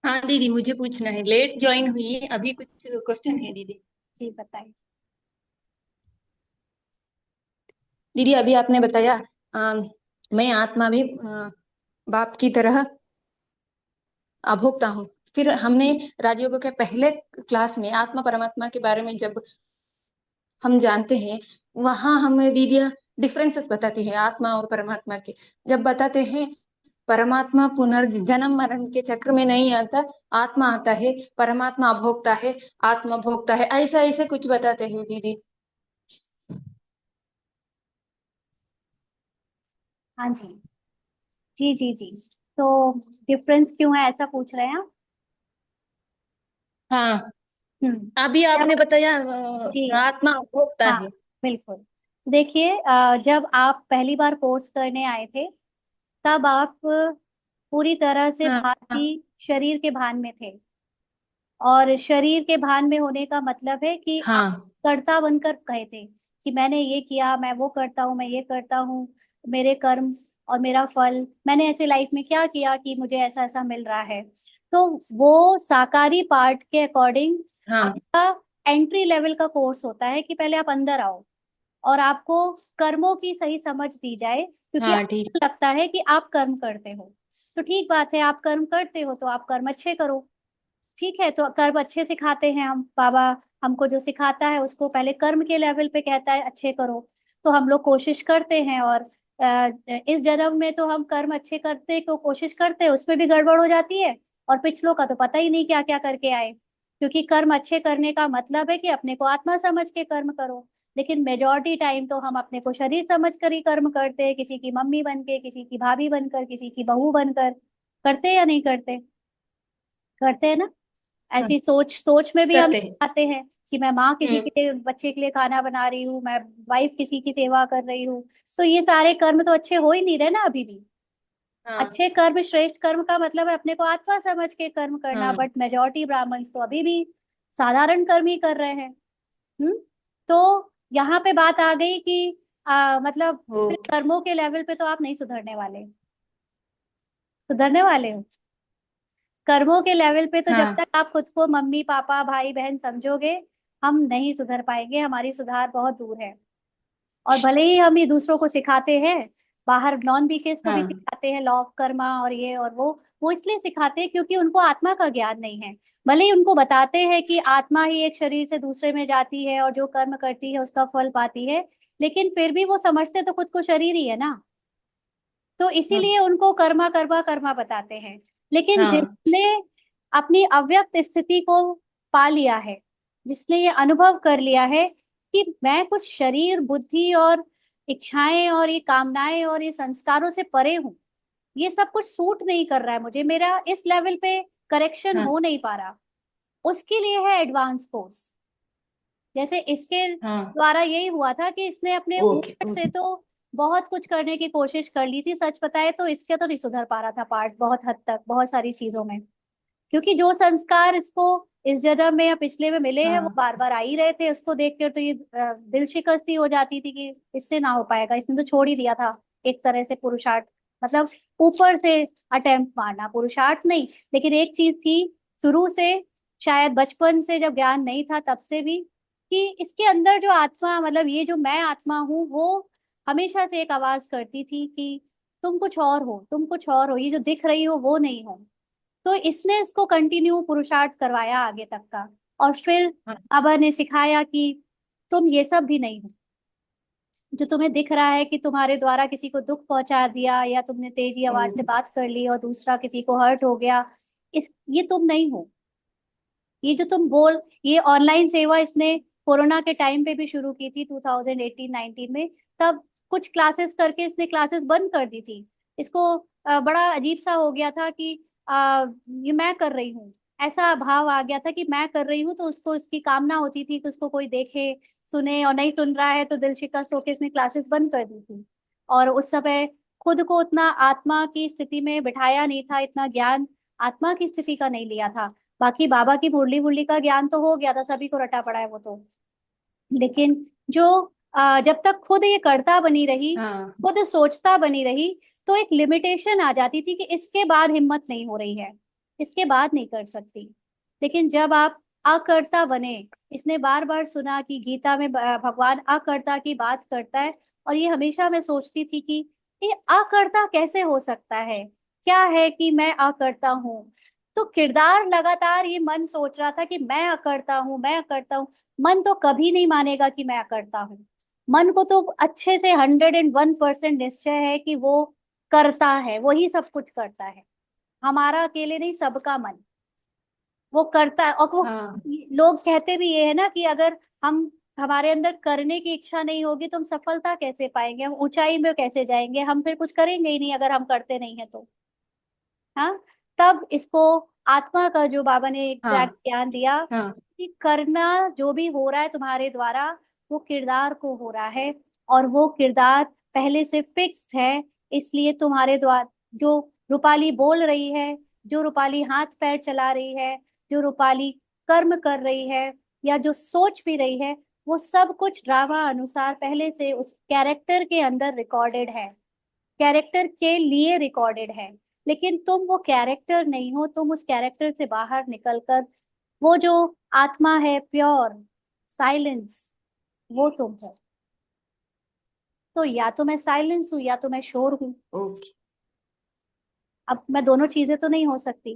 हाँ दीदी, मुझे पूछना है, लेट ज्वाइन हुई है, अभी कुछ क्वेश्चन है दीदी। जी बताइए। दीदी अभी आपने बताया मैं आत्मा भी बाप की तरह अभोक्ता हूँ। फिर हमने राजयोग के पहले क्लास में आत्मा परमात्मा के बारे में जब हम जानते हैं, वहां हमें दीदियाँ डिफरेंसेस बताती है आत्मा और परमात्मा के। जब बताते हैं परमात्मा पुनर्जन्म मरण के चक्र में नहीं आता, आत्मा आता है, परमात्मा अभोक्ता है, आत्मा भोक्ता है, ऐसा ऐसे कुछ बताते हैं दीदी। हाँ जी, जी जी जी। तो डिफरेंस क्यों है ऐसा पूछ रहे हैं आप? हाँ, हम्म। अभी जब आपने बताया जी, आत्मा भोगता हाँ है। बिल्कुल। देखिए, जब आप पहली बार कोर्स करने आए थे, तब आप पूरी तरह से हाँ भारतीय शरीर के भान में थे। और शरीर के भान में होने का मतलब है कि आप हाँ कर्ता बनकर कहे थे कि मैंने ये किया, मैं वो करता हूँ, मैं ये करता हूँ, मेरे कर्म और मेरा फल, मैंने ऐसे लाइफ में क्या किया कि मुझे ऐसा ऐसा मिल रहा है। तो वो साकारी पार्ट के अकॉर्डिंग हाँ आपका एंट्री लेवल का कोर्स होता है कि पहले आप अंदर आओ और आपको कर्मों की सही समझ दी जाए, क्योंकि हाँ ठीक। आपको लगता है कि आप कर्म करते हो। तो ठीक बात है, आप कर्म करते हो तो आप कर्म अच्छे करो। ठीक है, तो कर्म अच्छे सिखाते हैं हम बाबा, हमको जो सिखाता है उसको पहले कर्म के लेवल पे कहता है अच्छे करो। तो हम लोग कोशिश करते हैं, और इस जन्म में तो हम कर्म अच्छे करते को कोशिश करते हैं, उसमें भी गड़बड़ हो जाती है। और पिछलों का तो पता ही नहीं क्या क्या करके आए, क्योंकि कर्म अच्छे करने का मतलब है कि अपने को आत्मा समझ के कर्म करो। लेकिन मेजोरिटी टाइम तो हम अपने को शरीर समझ कर ही कर्म करते हैं, किसी की मम्मी बन के, किसी की भाभी बनकर, किसी की बहू बनकर। करते या नहीं करते? करते हैं ना। हाँ, ऐसी सोच सोच में भी हम करते हैं। आते हैं कि मैं माँ किसी हम्म। के लिए, बच्चे के लिए खाना बना रही हूँ, मैं वाइफ किसी की सेवा कर रही हूँ। तो ये सारे कर्म तो अच्छे हो ही नहीं रहे ना अभी भी। हाँ अच्छे कर्म, श्रेष्ठ कर्म का मतलब है अपने को आत्मा समझ के कर्म करना, हाँ। बट मेजोरिटी ब्राह्मण्स तो अभी भी साधारण कर्म ही कर रहे हैं। हम्म। तो यहाँ पे बात आ गई कि मतलब फिर ओके। कर्मों के लेवल पे तो आप नहीं सुधरने वाले, सुधरने वाले हो। कर्मों के लेवल पे तो जब हाँ तक आप खुद को मम्मी पापा भाई बहन समझोगे, हम नहीं सुधर पाएंगे, हमारी सुधार बहुत दूर है। और भले ही हम ये दूसरों को सिखाते हैं, बाहर नॉन बीकेस को भी हाँ सिखाते हैं लॉ ऑफ कर्मा और ये और वो इसलिए सिखाते हैं क्योंकि उनको आत्मा का ज्ञान नहीं है। भले ही उनको बताते हैं कि आत्मा ही एक शरीर से दूसरे में जाती है और जो कर्म करती है उसका फल पाती है, लेकिन फिर भी वो समझते तो खुद को शरीर ही है ना। तो हाँ इसीलिए उनको कर्मा कर्मा कर्मा बताते हैं। लेकिन हाँ जिसने अपनी अव्यक्त स्थिति को पा लिया है, जिसने ये अनुभव कर लिया है कि मैं कुछ शरीर बुद्धि और इच्छाएं और ये कामनाएं और ये संस्कारों से परे हूँ, ये सब कुछ सूट नहीं कर रहा है मुझे, मेरा इस लेवल पे करेक्शन हाँ हो नहीं पा रहा, उसके लिए है एडवांस कोर्स। जैसे इसके हाँ। द्वारा यही हुआ था कि इसने अपने ओके ऊपर से ओके। तो बहुत कुछ करने की कोशिश कर ली थी, सच बताए तो इसके तो नहीं सुधर पा रहा था पार्ट, बहुत हद तक बहुत सारी चीजों में। क्योंकि जो संस्कार इसको इस जन्म में या पिछले में मिले हैं वो हाँ बार बार आ ही रहे थे, उसको देख कर तो ये दिल शिकस्ती हो जाती थी कि इससे ना हो पाएगा, इसने तो छोड़ ही दिया था एक तरह से पुरुषार्थ, मतलब ऊपर से अटेम्प्ट मारना, पुरुषार्थ नहीं। लेकिन एक चीज थी शुरू से शायद बचपन से जब ज्ञान नहीं था तब से भी, कि इसके अंदर जो आत्मा, मतलब ये जो मैं आत्मा हूँ, वो हमेशा से एक आवाज करती थी कि तुम कुछ और हो, तुम कुछ और हो, ये जो दिख रही हो वो नहीं हो। तो इसने इसको कंटिन्यू पुरुषार्थ करवाया आगे तक का। और फिर हाँ बाबा ने सिखाया कि तुम ये सब भी नहीं हो। जो तुम्हें दिख रहा है कि तुम्हारे द्वारा किसी को दुख पहुंचा दिया, या तुमने तेजी आवाज से बात कर ली और दूसरा किसी को हर्ट हो गया, इस ये तुम नहीं हो। ये जो तुम बोल, ये ऑनलाइन सेवा इसने कोरोना के टाइम पे भी शुरू की थी 2018-19 में। तब कुछ क्लासेस करके इसने क्लासेस बंद कर दी थी। इसको बड़ा अजीब सा हो गया था कि ये मैं कर रही हूँ, ऐसा भाव आ गया था कि मैं कर रही हूँ। तो उसको इसकी कामना होती थी कि उसको कोई देखे सुने, और नहीं सुन रहा है तो दिल शिकस्त होकर इसने क्लासेस बंद कर दी थी। और उस समय खुद को उतना आत्मा की स्थिति में बिठाया नहीं था, इतना ज्ञान आत्मा की स्थिति का नहीं लिया था। बाकी बाबा की मुरली मुरली का ज्ञान तो हो गया था, सभी को रटा पड़ा है वो तो। लेकिन जो जब तक खुद ये करता बनी रही, हाँ खुद सोचता बनी रही, तो एक लिमिटेशन आ जाती थी कि इसके बाद हिम्मत नहीं हो रही है, इसके बाद नहीं कर सकती। लेकिन जब आप अकर्ता बने, इसने बार बार सुना कि गीता में भगवान अकर्ता की बात करता है। और ये हमेशा मैं सोचती थी कि ये अकर्ता कैसे हो सकता है, क्या है कि मैं अकर्ता हूँ। तो किरदार लगातार ये मन सोच रहा था कि मैं अकर्ता हूँ, मैं अकर्ता हूँ। मन तो कभी नहीं मानेगा कि मैं अकर्ता हूँ। मन को तो अच्छे से 101% निश्चय है कि वो करता है, वही सब कुछ करता है। हमारा अकेले नहीं, सबका मन वो करता है। और वो हाँ लोग कहते भी ये है ना कि अगर हम हमारे अंदर करने की इच्छा नहीं होगी तो हम सफलता कैसे पाएंगे, हम ऊंचाई में कैसे जाएंगे, हम फिर कुछ करेंगे ही नहीं अगर हम करते नहीं है तो। हाँ। तब इसको आत्मा का जो बाबा ने एग्जैक्ट हाँ ज्ञान दिया हाँ कि करना जो भी हो रहा है तुम्हारे द्वारा, वो किरदार को हो रहा है। और वो किरदार पहले से फिक्स्ड है। इसलिए तुम्हारे द्वारा जो रूपाली बोल रही है, जो रूपाली हाथ पैर चला रही है, जो रूपाली कर्म कर रही है, या जो सोच भी रही है, वो सब कुछ ड्रामा अनुसार पहले से उस कैरेक्टर के अंदर रिकॉर्डेड है, कैरेक्टर के लिए रिकॉर्डेड है। लेकिन तुम वो कैरेक्टर नहीं हो, तुम उस कैरेक्टर से बाहर निकलकर वो जो आत्मा है, प्योर साइलेंस, वो तुम हो। तो या तो मैं साइलेंस हूँ या तो मैं शोर हूँ। ओके अब मैं दोनों चीजें तो नहीं हो सकती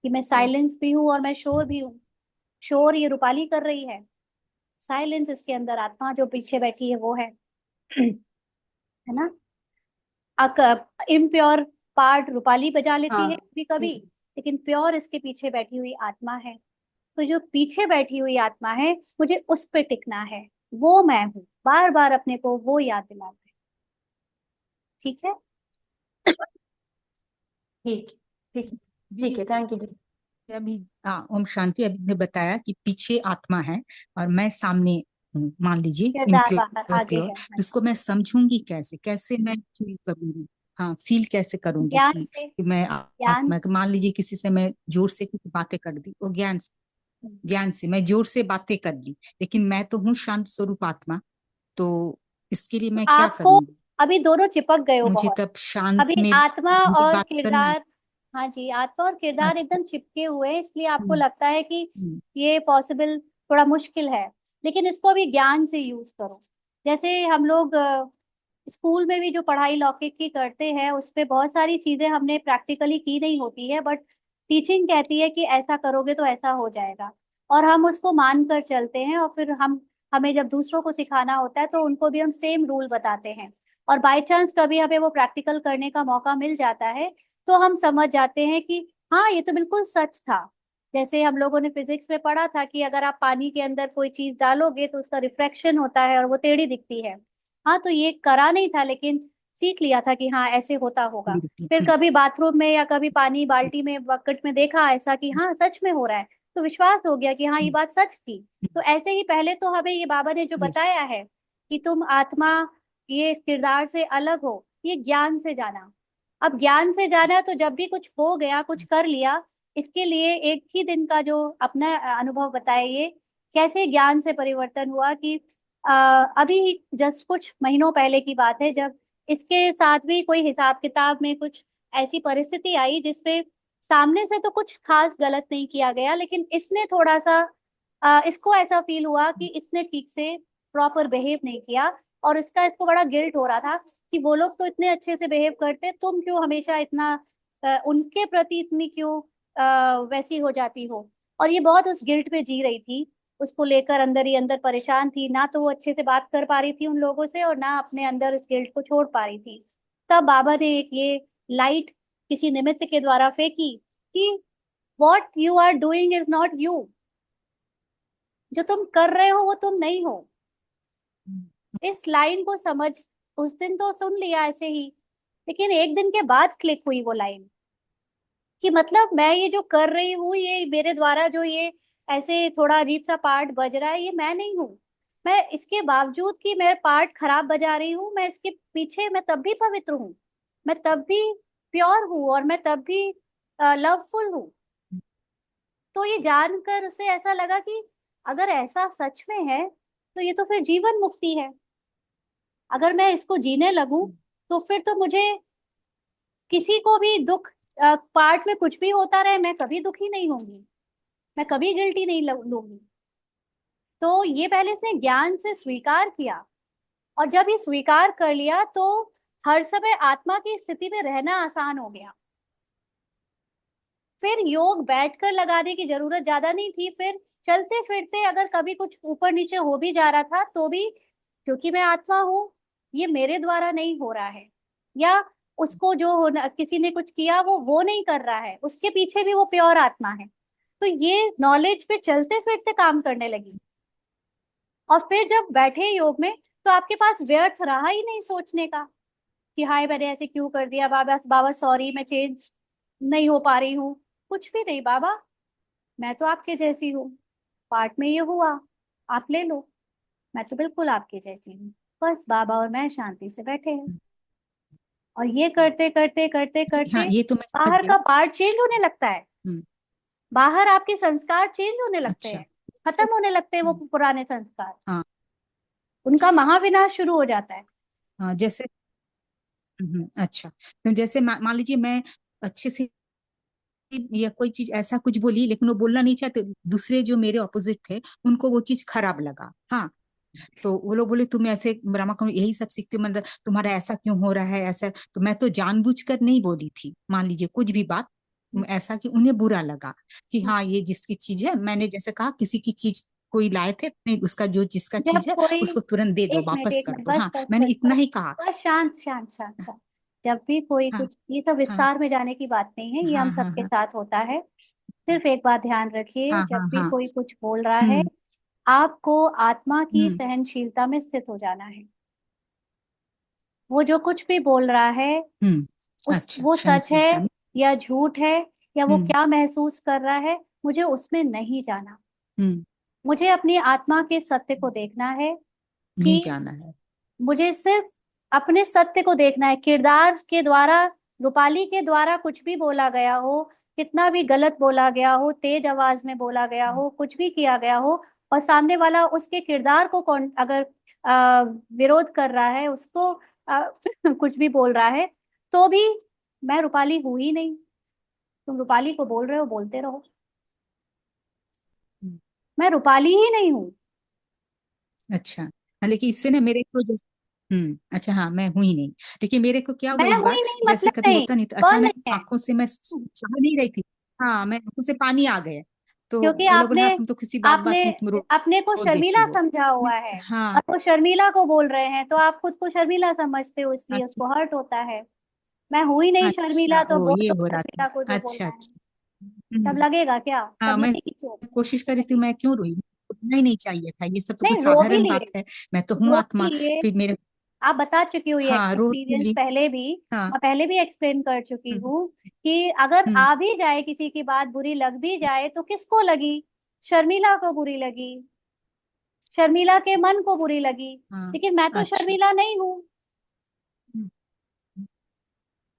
कि मैं साइलेंस भी हूँ और मैं शोर भी हूँ। शोर ये रूपाली कर रही है, साइलेंस इसके अंदर आत्मा जो पीछे बैठी है वो है। है ना। इम्प्योर पार्ट रूपाली बजा लेती है हाँ कभी कभी, लेकिन प्योर इसके पीछे बैठी हुई आत्मा है। तो जो पीछे बैठी हुई आत्मा है, मुझे उस पे टिकना है, वो मैं हूँ। बार बार अपने को वो याद दिलाते हैं। ठीक है। ठीक ठीक ठीक दीदी है, थैंक यू। अभी हाँ, ओम शांति अभी ने बताया कि पीछे आत्मा है और मैं सामने हूँ, मान लीजिए किरदार बाहर इम्प्योर आगे प्योर। है। तो इसको मैं समझूंगी कैसे, कैसे मैं फील करूंगी? हाँ, फील कैसे करूंगी ज्ञान से। कि मैं ज्ञान आत्मा, मान लीजिए किसी से मैं जोर से कुछ बातें कर दी, वो ज्ञान से, ज्ञान से मैं जोर से बातें कर ली, लेकिन मैं तो हूँ शांत स्वरूप आत्मा। तो इसके लिए मैं क्या आपको करूंगी? अभी दोनों चिपक गए हो मुझे बहुत। तब शांत अभी में आत्मा भी और बात करना है? किरदार, हाँ जी, आत्मा और किरदार अच्छा। एकदम चिपके हुए हैं, इसलिए आपको हम्म, लगता है कि हम्म, ये पॉसिबल थोड़ा मुश्किल है। लेकिन इसको अभी ज्ञान से यूज करो। जैसे हम लोग स्कूल में भी जो पढ़ाई लौकिक की करते हैं, उसमें बहुत सारी चीजें हमने प्रैक्टिकली की नहीं होती है, बट टीचिंग कहती है कि ऐसा करोगे तो ऐसा हो जाएगा। और हम उसको मान कर चलते हैं, और फिर हमें जब दूसरों को सिखाना होता है तो उनको भी हम सेम रूल बताते हैं। और बाय चांस कभी हमें वो प्रैक्टिकल करने का मौका मिल जाता है, तो हम समझ जाते हैं कि हाँ, ये तो बिल्कुल सच था। जैसे हम लोगों ने फिजिक्स में पढ़ा था कि अगर आप पानी के अंदर कोई चीज डालोगे तो उसका रिफ्रैक्शन होता है और वो टेढ़ी दिखती है। हाँ, तो ये करा नहीं था, लेकिन सीख लिया था कि हाँ ऐसे होता होगा। फिर कभी बाथरूम में या कभी पानी बाल्टी में बकेट में देखा ऐसा कि हाँ सच में हो रहा है, तो विश्वास हो गया कि हाँ ये बात सच थी। तो ऐसे ही पहले तो हमें ये बाबा ने जो यस। बताया है कि तुम आत्मा ये इस किरदार से अलग हो, ये ज्ञान से जाना। अब ज्ञान से जाना है तो जब भी कुछ हो गया, कुछ कर लिया, इसके लिए एक ही दिन का जो अपना अनुभव बताइए, कैसे ज्ञान से परिवर्तन हुआ कि अभी जस्ट कुछ महीनों पहले की बात है, जब इसके साथ भी कोई हिसाब किताब में कुछ ऐसी परिस्थिति आई जिसमें सामने से तो कुछ खास गलत नहीं किया गया, लेकिन इसने थोड़ा सा इसको ऐसा फील हुआ कि इसने ठीक से प्रॉपर बिहेव नहीं किया, और इसको बड़ा गिल्ट हो रहा था कि वो लोग तो इतने अच्छे से बिहेव करते, तुम क्यों हमेशा इतना उनके प्रति इतनी क्यों वैसी हो जाती हो। और ये बहुत उस गिल्ट में जी रही थी, उसको लेकर अंदर ही अंदर परेशान थी, ना तो वो अच्छे से बात कर पा रही थी उन लोगों से, और ना अपने अंदर इस गिल्ट को छोड़ पा रही थी। तब बाबा ने एक ये लाइट किसी निमित्त के द्वारा फेंकी कि what you are doing is not you. जो तुम कर रहे हो वो तुम नहीं हो। इस लाइन को समझ, उस दिन तो सुन लिया ऐसे ही, लेकिन एक दिन के बाद क्लिक हुई वो लाइन कि मतलब मैं ये जो कर रही हूँ, ये मेरे द्वारा जो ये ऐसे थोड़ा अजीब सा पार्ट बज रहा है, ये मैं नहीं हूँ। मैं इसके बावजूद कि मैं पार्ट खराब बजा रही हूँ, मैं इसके पीछे मैं तब भी पवित्र हूँ, मैं तब भी प्योर हूँ, और मैं तब भी लवफुल हूँ। तो ये जानकर उसे ऐसा लगा कि अगर ऐसा सच में है तो ये तो फिर जीवन मुक्ति है। अगर मैं इसको जीने लगूं तो फिर तो मुझे किसी को भी दुख, पार्ट में कुछ भी होता रहे, मैं कभी दुखी नहीं होंगी, मैं कभी गिल्टी नहीं लूंगी। तो ये पहले इसने ज्ञान से स्वीकार किया, और जब ये स्वीकार कर लिया तो हर समय आत्मा की स्थिति में रहना आसान हो गया। फिर योग बैठकर लगाने की जरूरत ज्यादा नहीं थी। फिर चलते फिरते अगर कभी कुछ ऊपर नीचे हो भी जा रहा था तो भी, क्योंकि मैं आत्मा हूँ, ये मेरे द्वारा नहीं हो रहा है, या उसको जो होना किसी ने कुछ किया वो नहीं कर रहा है, उसके पीछे भी वो प्योर आत्मा है। तो ये नॉलेज फिर चलते फिरते काम करने लगी। और फिर जब बैठे योग में तो आपके पास व्यर्थ रहा ही नहीं सोचने का कि हाय मैंने ऐसे क्यों कर दिया, बाबा बाबा सॉरी मैं चेंज नहीं हो पा रही हूँ। कुछ भी नहीं बाबा, मैं तो आपके जैसी हूँ, पार्ट में ये हुआ, आप ले लो, मैं तो बिल्कुल आपके जैसी हूँ। बस बाबा और मैं शांति से बैठे हैं, और ये करते करते करते जी हाँ, करते ये तो मैं समझ बाहर गई। का पार्ट चेंज होने लगता है। हम्म, बाहर आपके संस्कार चेंज होने लगते अच्छा। हैं, खत्म होने लगते हैं वो पुराने संस्कार, हाँ उनका महाविनाश शुरू हो जाता है। हाँ, जैसे अच्छा, तो जैसे मान लीजिए मैं अच्छे से या कोई चीज ऐसा कुछ बोली, लेकिन वो बोलना नहीं चाहते, दूसरे जो मेरे ऑपोजिट थे उनको वो चीज खराब लगा। हाँ, तो वो लोग बोले तुम ऐसे ब्रह्मा को यही सब सीखते हो, मतलब तुम्हारा ऐसा क्यों हो रहा है ऐसा। तो मैं तो जानबूझकर नहीं बोली थी, मान लीजिए कुछ भी बात ऐसा कि उन्हें बुरा लगा कि हाँ ये जिसकी चीज है, मैंने जैसे कहा किसी की चीज कोई लाए थे, नहीं उसका जो जिसका जब चीज है कोई, उसको तुरंत दे दो, वापस एक कर मिनट, दो। बस हाँ, बस मैंने बस इतना बस ही कहा। बस, शांत शांत शांत शांत। जब भी कोई हाँ कुछ, ये सब हाँ विस्तार में जाने की बात नहीं है, ये हम हाँ हाँ सबके हाँ साथ होता है। सिर्फ एक बात ध्यान रखिए, हाँ जब हाँ भी हाँ। कोई कुछ बोल रहा है, हम्म आपको आत्मा की हम्म। सहनशीलता में स्थित हो जाना है। वो जो कुछ भी बोल रहा है, अच्छा, वो सच है सहनशीलता में। या झूठ है, या वो हम्म क्या महसूस कर रहा है, मुझे उसमें नहीं जाना। हम्म। मुझे अपनी आत्मा के सत्य को देखना है नहीं कि जाना है। मुझे सिर्फ अपने सत्य को देखना है। किरदार के द्वारा, रूपाली के द्वारा कुछ भी बोला गया हो, कितना भी गलत बोला गया हो, तेज आवाज में बोला गया हो, कुछ भी किया गया हो, और सामने वाला उसके किरदार को कौन अगर विरोध कर रहा है, उसको कुछ भी बोल रहा है, तो भी मैं रूपाली हूं ही नहीं। तुम रूपाली को बोल रहे हो, बोलते रहो, हम्म, मैं रूपाली ही नहीं हूँ। अच्छा। हाँ, लेकिन इससे ना मेरे को अच्छा हाँ, मैं हुई नहीं। लेकिन मेरे को क्या हुआ मैं इस हूं बार, ही नहीं जैसे मतलब कभी नहीं, होता नहीं तो वह अचानक नहीं है। आंखों से मैं चाह नहीं रही थी। हाँ, मैं आंखों से पानी आ गए। तो क्योंकि वो लोग बोले आपने हाँ तुम तो किसी बात आपने बात में तुम रो अपने को रो देती शर्मिला हो। समझा हुआ है, हाँ। और वो शर्मिला को बोल रहे हैं, तो आप खुद को शर्मिला समझते हो, इसलिए अच्छा उसको हर्ट होता है। मैं हुई नहीं शर्मिला, अच्छा, तो ओ बोल ये दो हो रहा शर्मिला को था। जो अच्छा बोलना है। अच्छा। तब हम्म। लगेगा क्या, हाँ, तब मैं लगेगी चोट। कोशिश कर रही थी, मैं क्यों रोई, उतना ही नहीं चाहिए था, ये सब तो कोई नहीं, रो भी साधारण लिए, बात है। मैं तो हूँ रो भी आत्मा। लिए। फिर मेरे आप बता चुकी हुई है हाँ रो तो एक्सपीरियंस ली। पहले भी, हाँ। मैं पहले भी एक्सप्लेन कर चुकी हम्म हूँ कि अगर हम्म। आ भी जाए, किसी की बात बुरी लग भी जाए, तो किसको लगी? शर्मिला को बुरी लगी, शर्मिला के मन को बुरी लगी। हाँ। लेकिन मैं तो अच्छा। शर्मिला नहीं हूँ। हम्म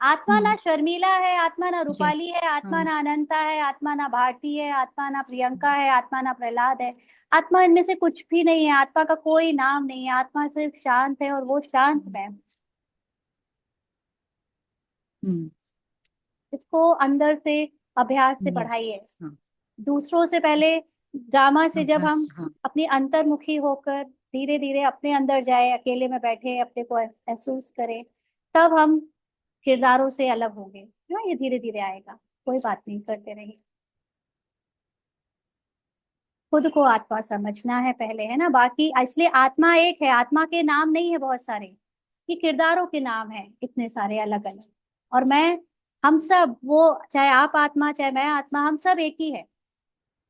आत्मा ना हम्म। शर्मिला है, आत्मा ना रूपाली यस। है, आत्मा हाँ। ना अनंता है, आत्मा ना भारती है, आत्मा ना प्रियंका है, आत्मा ना प्रहलाद है। आत्मा इनमें से कुछ भी नहीं है, आत्मा का कोई नाम नहीं है, आत्मा सिर्फ शांत है, और वो शांत है। हम्म इसको अंदर से अभ्यास से बढ़ाई है। यस, हाँ दूसरों से पहले ड्रामा से जब अभ्यास, हम हाँ अपनी अंतर्मुखी होकर धीरे धीरे अपने अंदर जाए, अकेले में बैठे अपने को महसूस करें, तब हम किरदारों से अलग होंगे, है ना। ये धीरे धीरे आएगा, कोई बात नहीं, करते रहिए। खुद को आत्मा समझना है पहले, है ना। बाकी इसलिए आत्मा एक है, आत्मा के नाम नहीं है बहुत सारे, ये किरदारों के नाम है इतने सारे अलग अलग। और मैं, हम सब, वो चाहे आप आत्मा चाहे मैं आत्मा, हम सब एक ही है,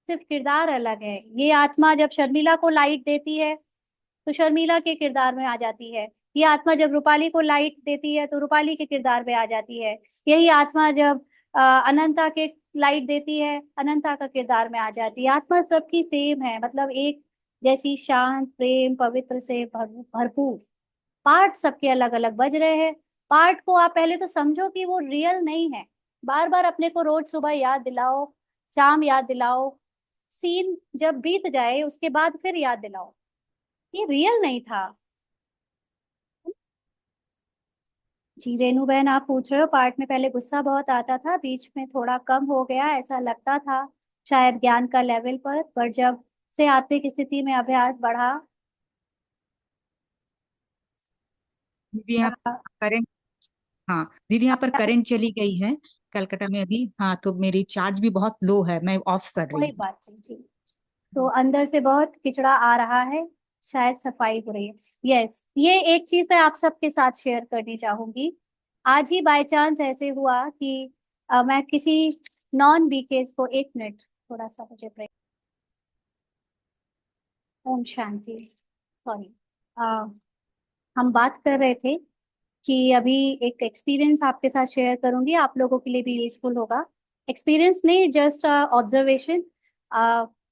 सिर्फ किरदार अलग है। ये आत्मा जब शर्मिला को लाइट देती है तो शर्मिला के किरदार में आ जाती है। ये आत्मा जब रूपाली को लाइट देती है तो रूपाली के किरदार में आ जाती है। यही आत्मा जब अनंता के लाइट देती है, अनंता का किरदार में आ जाती है। आत्मा सबकी सेम है, मतलब एक जैसी, शांत, प्रेम, पवित्र से भरपूर। पार्ट सबके अलग अलग बज रहे हैं। पार्ट को आप पहले तो समझो कि वो रियल नहीं है। बार बार अपने को रोज सुबह याद दिलाओ, शाम याद दिलाओ, सीन जब बीत जाए उसके बाद फिर याद दिलाओ, ये रियल नहीं था। जी रेनू बहन, आप पूछ रहे हो पार्ट में पहले गुस्सा बहुत आता था, बीच में थोड़ा कम हो गया ऐसा लगता था, शायद ज्ञान का लेवल पर जब से आत्मिक स्थिति में अभ्यास बढ़ा। दीदी यहाँ अ, करंट, हाँ दीदी यहाँ पर करंट चली गई है कलकत्ता में अभी, हाँ तो मेरी चार्ज भी बहुत लो है, मैं ऑफ कर रही कोई हूँ। बात नहीं जी। तो अंदर से बहुत किचड़ा आ रहा है, शायद सफाई हो रही है। यस, ये एक चीज मैं आप सबके साथ शेयर करनी चाहूंगी। आज ही बाय चांस ऐसे हुआ कि मैं किसी नॉन बीकेस को, एक मिनट थोड़ा सा मुझे ब्रेक। ओम शांति, सॉरी। हम बात कर रहे थे कि अभी एक एक्सपीरियंस आपके साथ शेयर करूंगी, आप लोगों के लिए भी यूजफुल होगा। एक्सपीरियंस नहीं, जस्ट ऑब्जर्वेशन।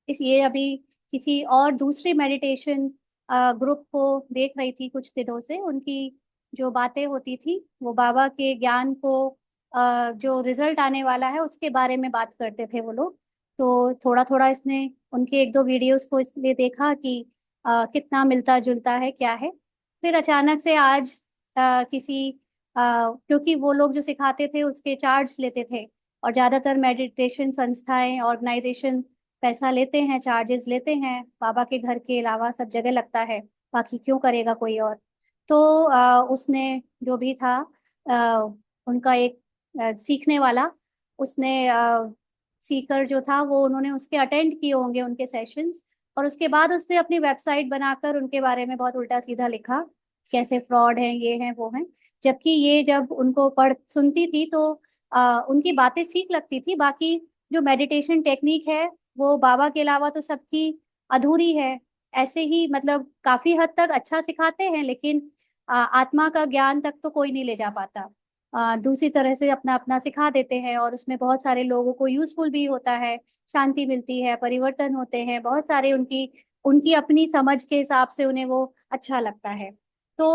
इस ये अभी किसी और दूसरे मेडिटेशन ग्रुप को देख रही थी कुछ दिनों से, उनकी जो बातें होती थी वो बाबा के ज्ञान को, जो रिजल्ट आने वाला है उसके बारे में बात करते थे वो लोग। तो थोड़ा थोड़ा इसने, उनके एक दो वीडियोस को इसलिए देखा कि कितना मिलता जुलता है क्या है। फिर अचानक से आज किसी, क्योंकि वो लोग जो सिखाते थे उसके चार्ज लेते थे, और ज्यादातर मेडिटेशन संस्थाएं, ऑर्गेनाइजेशन पैसा लेते हैं, चार्जेस लेते हैं, बाबा के घर के अलावा सब जगह लगता है, बाकी क्यों करेगा कोई और। तो उसने जो भी था, उनका एक सीखने वाला, उसने सीकर जो था वो, उन्होंने उसके अटेंड किए होंगे उनके सेशंस, और उसके बाद उसने अपनी वेबसाइट बनाकर उनके बारे में बहुत उल्टा सीधा लिखा, कैसे फ्रॉड हैं, ये हैं वो हैं। जबकि ये जब उनको पढ़ सुनती थी तो उनकी बातें सीख लगती थी, बाकी जो मेडिटेशन टेक्निक है वो बाबा के अलावा तो सबकी अधूरी है। ऐसे ही मतलब काफी हद तक अच्छा सिखाते हैं, लेकिन आत्मा का ज्ञान तक तो कोई नहीं ले जा पाता। दूसरी तरह से अपना अपना सिखा देते हैं, और उसमें बहुत सारे लोगों को यूजफुल भी होता है, शांति मिलती है, परिवर्तन होते हैं बहुत सारे, उनकी उनकी अपनी समझ के हिसाब से उन्हें वो अच्छा लगता है। तो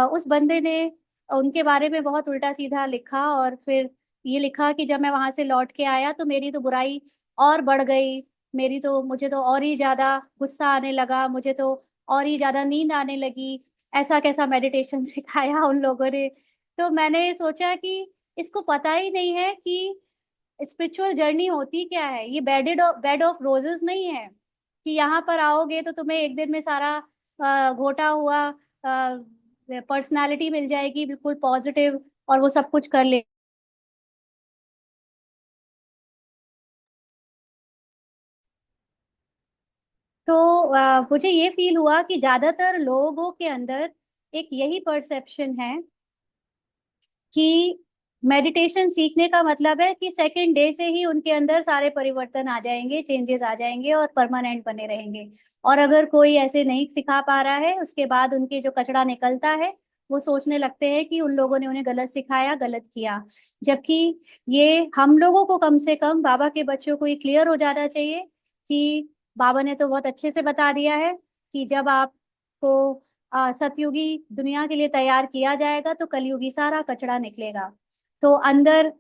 उस बंदे ने उनके बारे में बहुत उल्टा सीधा लिखा, और फिर ये लिखा कि जब मैं वहां से लौट के आया तो मेरी तो बुराई और बढ़ गई, मेरी तो, मुझे तो और ही ज्यादा गुस्सा आने लगा, मुझे तो और ही ज्यादा नींद आने लगी। ऐसा कैसा मेडिटेशन सिखाया उन लोगों ने। तो मैंने सोचा कि इसको पता ही नहीं है कि स्पिरिचुअल जर्नी होती क्या है। ये बेड ऑफ रोजेस नहीं है कि यहाँ पर आओगे तो तुम्हें एक दिन में सारा घोटा हुआ पर्सनालिटी मिल जाएगी बिल्कुल पॉजिटिव, और वो सब कुछ कर ले। तो मुझे ये फील हुआ कि ज्यादातर लोगों के अंदर एक यही परसेप्शन है कि मेडिटेशन सीखने का मतलब है कि सेकंड डे से ही उनके अंदर सारे परिवर्तन आ जाएंगे, चेंजेस आ जाएंगे और परमानेंट बने रहेंगे। और अगर कोई ऐसे नहीं सिखा पा रहा है, उसके बाद उनके जो कचरा निकलता है, वो सोचने लगते हैं कि उन लोगों ने उन्हें गलत सिखाया, गलत किया। जबकि ये हम लोगों को, कम से कम बाबा के बच्चों को ये क्लियर हो जाना चाहिए कि बाबा ने तो बहुत अच्छे से बता दिया है कि जब आपको सतयुगी दुनिया के लिए तैयार किया जाएगा तो कलयुगी सारा कचरा निकलेगा। तो अंदर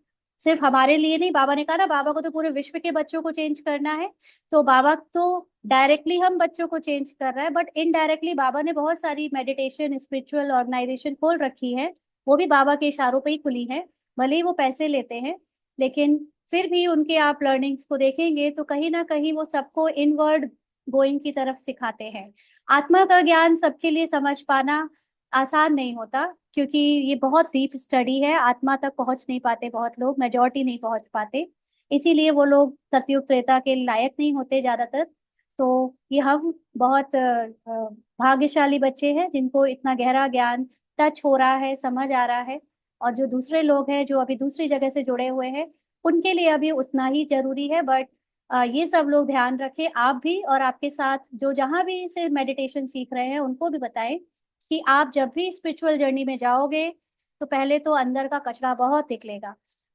सिर्फ हमारे लिए नहीं, बाबा ने कहा ना, बाबा को तो पूरे विश्व के बच्चों को चेंज करना है। तो बाबा तो डायरेक्टली हम बच्चों को चेंज कर रहा है, बट इनडायरेक्टली बाबा ने बहुत सारी मेडिटेशन स्पिरिचुअल ऑर्गेनाइजेशन खोल रखी है, वो भी बाबा के इशारों पे ही खुली है, भले ही वो पैसे लेते हैं, लेकिन फिर भी उनके आप लर्निंग्स को देखेंगे तो कहीं ना कहीं वो सबको इनवर्ड गोइंग की तरफ सिखाते हैं। आत्मा का ज्ञान सबके लिए समझ पाना आसान नहीं होता, क्योंकि ये बहुत डीप स्टडी है। आत्मा तक पहुंच नहीं पाते बहुत लोग, मेजॉरिटी नहीं पहुंच पाते, इसीलिए वो लोग सतयुग त्रेता के लायक नहीं होते ज्यादातर। तो ये हम बहुत भाग्यशाली बच्चे हैं जिनको इतना गहरा ज्ञान टच हो रहा है, समझ आ रहा है। और जो दूसरे लोग हैं जो अभी दूसरी जगह से जुड़े हुए हैं, उनके लिए अभी उतना ही जरूरी है। बट ये सब लोग ध्यान रखें, आप भी और आपके साथ जो जहाँ भी से मेडिटेशन सीख रहे हैं उनको भी बताएं कि आप जब भी स्पिरिचुअल जर्नी में जाओगे तो पहले तो अंदर का कचरा बहुत निकलेगा,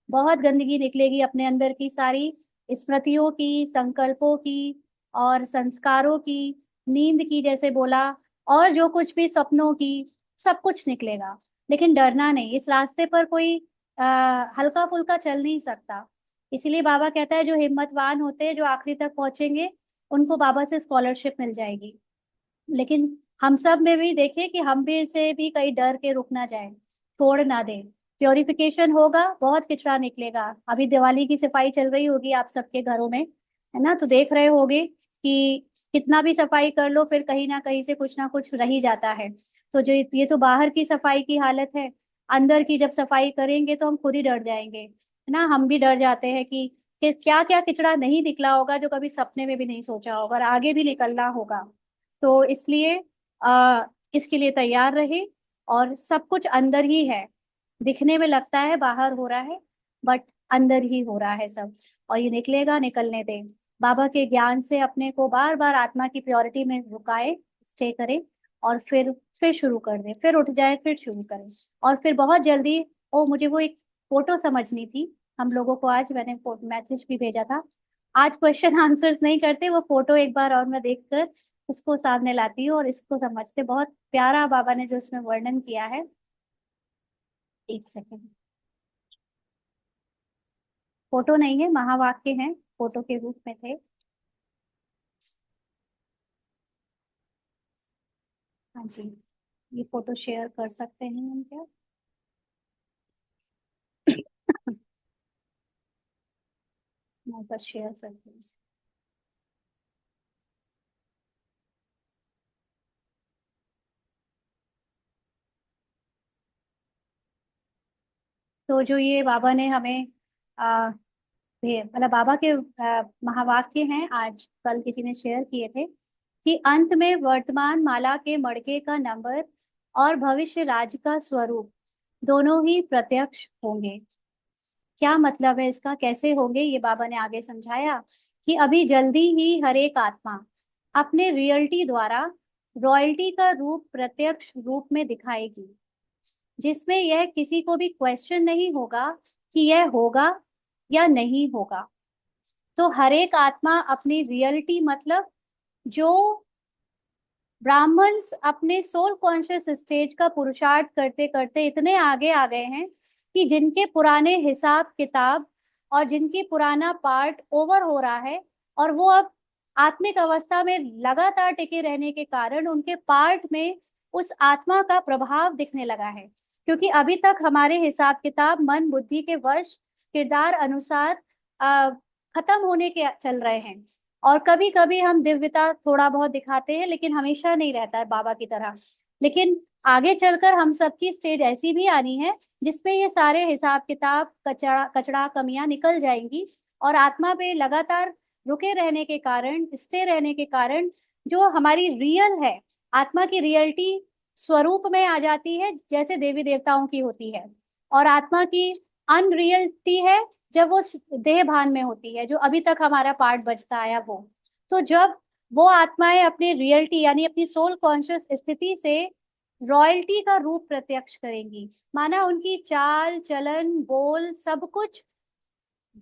बहुत गंदगी निकलेगी अपने अंदर की सारी स्मृतियों की, संकल्पों की और संस्कारों की, नींद की जैसे बोला, और जो कुछ भी सपनों की, सब कुछ निकलेगा। लेकिन डरना नहीं, इस रास्ते पर कोई हल्का फुल्का चल नहीं सकता। इसीलिए बाबा कहता है जो हिम्मतवान होते हैं, जो आखिरी तक पहुंचेंगे, उनको बाबा से स्कॉलरशिप मिल जाएगी। लेकिन हम सब में भी देखिए कि हम भी इसे भी कहीं डर के रुक ना जाए, छोड़ ना दें। प्योरिफिकेशन होगा, बहुत किचड़ा निकलेगा। अभी दिवाली की सफाई चल रही होगी आप सबके घरों में, है ना, तो देख रहे होगे कि कितना भी सफाई कर लो फिर कहीं ना कुछ रह ही जाता है। तो जो ये तो बाहर की सफाई की हालत है, अंदर की जब सफाई करेंगे तो हम खुद ही डर जाएंगे, है ना। हम भी डर जाते हैं कि क्या क्या किचड़ा नहीं निकला होगा जो कभी सपने में भी नहीं सोचा होगा और आगे भी निकलना होगा। तो इसलिए इसके लिए तैयार रहे। और सब कुछ अंदर ही है, दिखने में लगता है बाहर हो रहा है, बट अंदर ही हो रहा है सब। और ये निकलेगा, निकलने दें। बाबा के ज्ञान से अपने को बार बार आत्मा की प्योरिटी में रुकाए, स्टे करें, और फिर शुरू कर दें, फिर उठ जाए, फिर शुरू करें। और फिर बहुत जल्दी, ओ मुझे वो एक फोटो समझनी थी, हम लोगों को आज मैंने मैसेज भी भेजा था। आज क्वेश्चन आंसर्स नहीं करते, वो फोटो एक बार और मैं देखकर उसको सामने लाती हूँ और इसको समझते। बहुत प्यारा बाबा ने जो इसमें वर्णन किया है। एक सेकेंड, फोटो नहीं है, महावाक्य हैं, फोटो के रूप में थे। हाँ जी, ये फोटो शेयर कर सकते हैं हम क्या? मैं बस शेयर करती हूँ। तो जो ये बाबा ने हमें आ, मतलब बाबा के महावाक्य हैं, आज कल किसी ने शेयर किए थे कि अंत में वर्तमान माला के मड़के का नंबर और भविष्य राज का स्वरूप दोनों ही प्रत्यक्ष होंगे। क्या मतलब है इसका, कैसे होंगे, ये बाबा ने आगे समझाया कि अभी जल्दी ही हर एक आत्मा अपने रियलिटी द्वारा रॉयल्टी का रूप प्रत्यक्ष रूप में दिखाएगी, जिसमें यह किसी को भी क्वेश्चन नहीं होगा कि यह होगा या नहीं होगा। तो हर एक आत्मा अपनी रियलिटी, मतलब जो ब्राह्मण्स अपने सोल कॉन्शियस स्टेज का पुरुषार्थ करते करते इतने आगे आ गए हैं कि जिनके पुराने हिसाब किताब और जिनकी पुराना पार्ट ओवर हो रहा है, और वो अब आत्मिक अवस्था में लगातार टिके रहने के कारण उनके पार्ट में उस आत्मा का प्रभाव दिखने लगा है। क्योंकि अभी तक हमारे हिसाब किताब मन बुद्धि के वश किरदार अनुसार खत्म होने के चल रहे हैं। और कभी कभी हम दिव्यता थोड़ा बहुत दिखाते हैं, लेकिन हमेशा नहीं रहता है बाबा की तरह। लेकिन आगे चलकर हम सबकी स्टेज ऐसी भी आनी है जिसमें ये सारे हिसाब किताब, कचरा कचड़ा, कमियां निकल जाएंगी, और आत्मा पे लगातार रुके रहने के कारण, स्टे रहने के कारण, जो हमारी रियल है, आत्मा की रियलिटी स्वरूप में आ जाती है जैसे देवी देवताओं की होती है। और आत्मा की अनरियलिटी है जब वो देह भान में होती है, जो अभी तक हमारा पार्ट बचता आया वो। तो जब वो आत्माएं अपनी रियलिटी यानी अपनी सोल कॉन्शियस स्थिति से रॉयल्टी का रूप प्रत्यक्ष करेंगी, माना उनकी चाल चलन बोल सब कुछ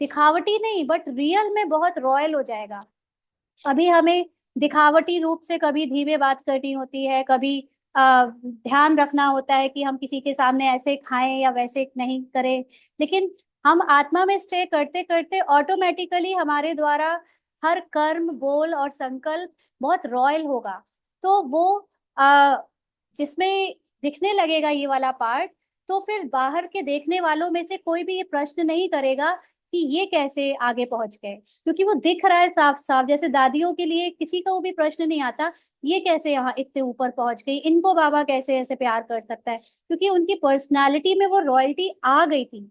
दिखावटी नहीं बट रियल में बहुत रॉयल हो जाएगा। अभी हमें दिखावटी रूप से कभी धीमे बात करनी होती है, कभी ध्यान रखना होता है कि हम किसी के सामने ऐसे खाएं या वैसे नहीं करें। लेकिन हम आत्मा में स्टे करते करते ऑटोमेटिकली हमारे द्वारा हर कर्म, बोल और संकल्प बहुत रॉयल होगा। तो वो आ, जिसमें दिखने लगेगा ये वाला पार्ट, तो फिर बाहर के देखने वालों में से कोई भी ये प्रश्न नहीं करेगा कि ये कैसे आगे पहुंच गए, क्योंकि वो दिख रहा है साफ साफ। जैसे दादियों के लिए किसी का वो भी प्रश्न नहीं आता, ये कैसे यहाँ इतने ऊपर पहुंच गई, इनको बाबा कैसे ऐसे प्यार कर सकता है, क्योंकि उनकी पर्सनालिटी में वो रॉयल्टी आ गई थी।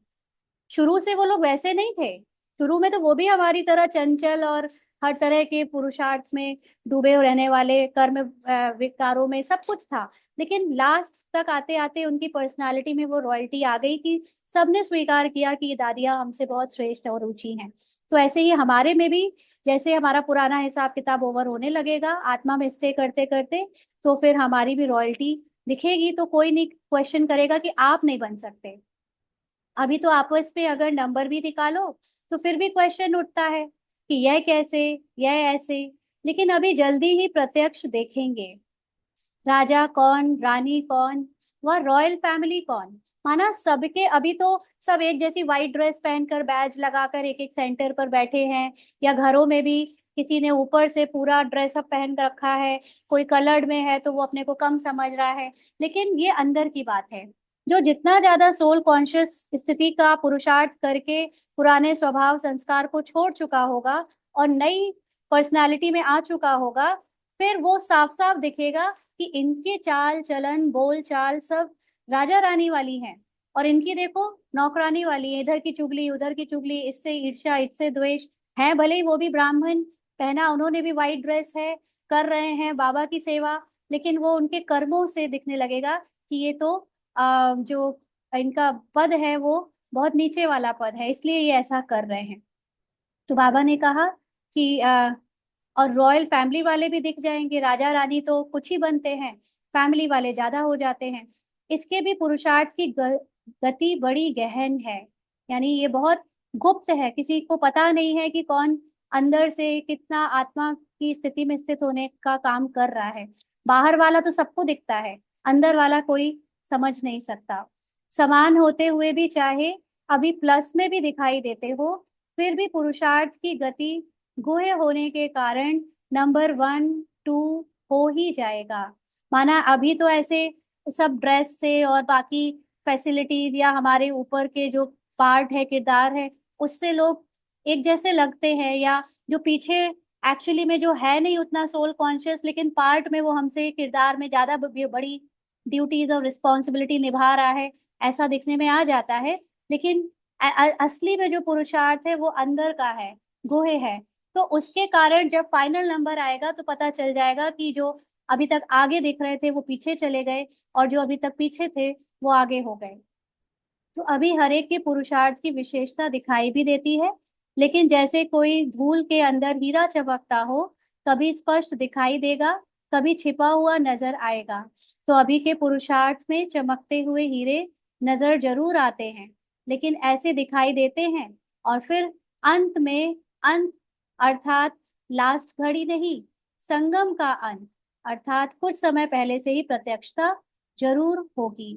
शुरू से वो लोग वैसे नहीं थे। शुरू में तो वो भी हमारी तरह चंचल और हर तरह के पुरुषार्थ में डूबे रहने वाले, कर्म विकारों में सब कुछ था। लेकिन लास्ट तक आते आते उनकी पर्सनालिटी में वो रॉयल्टी आ गई कि सबने स्वीकार किया कि ये दादियां हमसे बहुत श्रेष्ठ और ऊंची हैं। तो ऐसे ही हमारे में भी, जैसे हमारा पुराना हिसाब किताब ओवर होने लगेगा आत्मा में स्टे करते करते, तो फिर हमारी भी रॉयल्टी दिखेगी। तो कोई नहीं क्वेश्चन करेगा कि आप नहीं बन सकते। अभी तो आपस में अगर नंबर भी निकालो तो फिर भी क्वेश्चन उठता है कि यह कैसे, यह ऐसे। लेकिन अभी जल्दी ही प्रत्यक्ष देखेंगे, राजा कौन, रानी कौन, वह रॉयल फैमिली कौन। माना सबके, अभी तो सब एक जैसी व्हाइट ड्रेस पहनकर बैज लगाकर एक एक सेंटर पर बैठे हैं, या घरों में भी किसी ने ऊपर से पूरा ड्रेसअप पहन कर रखा है, कोई कलर्ड में है तो वो अपने को कम समझ रहा है। लेकिन ये अंदर की बात है। जो जितना ज्यादा सोल कॉन्शियस स्थिति का पुरुषार्थ करके पुराने स्वभाव संस्कार को छोड़ चुका होगा और नई पर्सनालिटी में आ चुका होगा, फिर वो साफ साफ दिखेगा कि इनके चाल चलन बोल चाल सब राजा रानी वाली हैं, और इनकी देखो नौकरानी वाली है। इधर की चुगली उधर की चुगली, इससे ईर्ष्या इससे द्वेष है। भले ही वो भी ब्राह्मण, पहना उन्होंने भी व्हाइट ड्रेस है, कर रहे हैं बाबा की सेवा, लेकिन वो उनके कर्मों से दिखने लगेगा कि ये तो जो इनका पद है वो बहुत नीचे वाला पद है, इसलिए ये ऐसा कर रहे हैं। तो बाबा ने कहा कि और रॉयल फैमिली वाले भी दिख जाएंगे। राजा रानी तो कुछ ही बनते हैं, फैमिली वाले ज्यादा हो जाते हैं। इसके भी पुरुषार्थ की गति बड़ी गहन है, यानी ये बहुत गुप्त है, किसी को पता नहीं है कि कौन अंदर से कितना आत्मा की स्थिति में स्थित होने का काम कर रहा है। बाहर वाला तो सबको दिखता है, अंदर वाला कोई समझ नहीं सकता। समान होते हुए भी चाहे अभी प्लस में भी दिखाई देते हो, फिर भी पुरुषार्थ की गति गुहे होने के कारण नंबर 1 2 हो ही जाएगा। माना अभी तो ऐसे सब ड्रेस से और बाकी फैसिलिटीज या हमारे ऊपर के जो पार्ट है, किरदार है, उससे लोग एक जैसे लगते हैं, या जो पीछे एक्चुअली में जो है नहीं उतना सोल कॉन्शियस, लेकिन पार्ट में वो हमसे किरदार में ज्यादा बड़ी ड्यूटीज और रिस्पॉन्सिबिलिटी निभा रहा है, ऐसा दिखने में आ जाता है। लेकिन असली में जो पुरुषार्थ है वो अंदर का है, गुहे है। तो उसके कारण जब फाइनल नंबर आएगा तो पता चल जाएगा कि जो अभी तक आगे दिख रहे थे वो पीछे चले गए, और जो अभी तक पीछे थे वो आगे हो गए। तो अभी हर एक के पुरुषार्थ की विशेषता दिखाई भी देती है, लेकिन जैसे कोई धूल के अंदर हीरा चमकता हो, कभी स्पष्ट दिखाई देगा, कभी छिपा हुआ नजर आएगा। तो अभी के पुरुषार्थ में चमकते हुए हीरे नजर जरूर आते हैं, लेकिन ऐसे दिखाई देते हैं, और फिर अंत में, अंत अर्थात लास्ट घड़ी नहीं, संगम का अंत अर्थात कुछ समय पहले से ही प्रत्यक्षता जरूर होगी।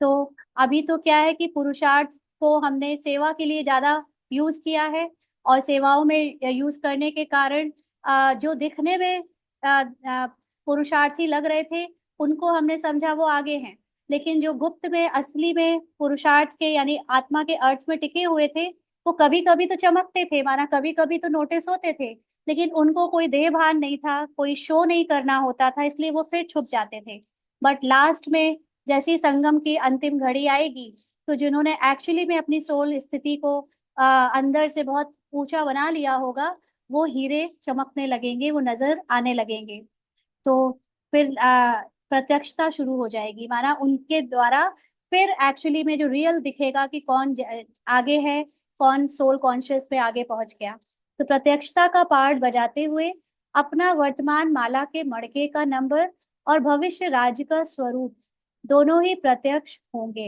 तो अभी तो क्या है कि पुरुषार्थ को हमने सेवा के लिए ज्यादा यूज किया है, और सेवाओं में यूज करने के कारण जो दिखने में पुरुषार्थी लग रहे थे उनको हमने समझा वो आगे हैं, लेकिन जो गुप्त में असली में पुरुषार्थ के यानी आत्मा के अर्थ में टिके हुए थे, वो कभी कभी तो चमकते थे, माना कभी कभी तो नोटिस होते थे, लेकिन उनको कोई देह भान नहीं था, कोई शो नहीं करना होता था, इसलिए वो फिर छुप जाते थे। बट लास्ट में जैसी संगम की अंतिम घड़ी आएगी, तो जिन्होंने एक्चुअली में अपनी सोल स्थिति को अंदर से बहुत ऊंचा बना लिया होगा, वो हीरे चमकने लगेंगे, वो नजर आने लगेंगे। तो फिर प्रत्यक्षता शुरू हो जाएगी, माना उनके द्वारा फिर एक्चुअली में जो रियल दिखेगा कि कौन आगे है, कौन सोल कॉन्शियस में आगे पहुंच गया। तो प्रत्यक्षता का पार्ट बजाते हुए अपना वर्तमान माला के मड़के का नंबर और भविष्य राज्य का स्वरूप दोनों ही प्रत्यक्ष होंगे।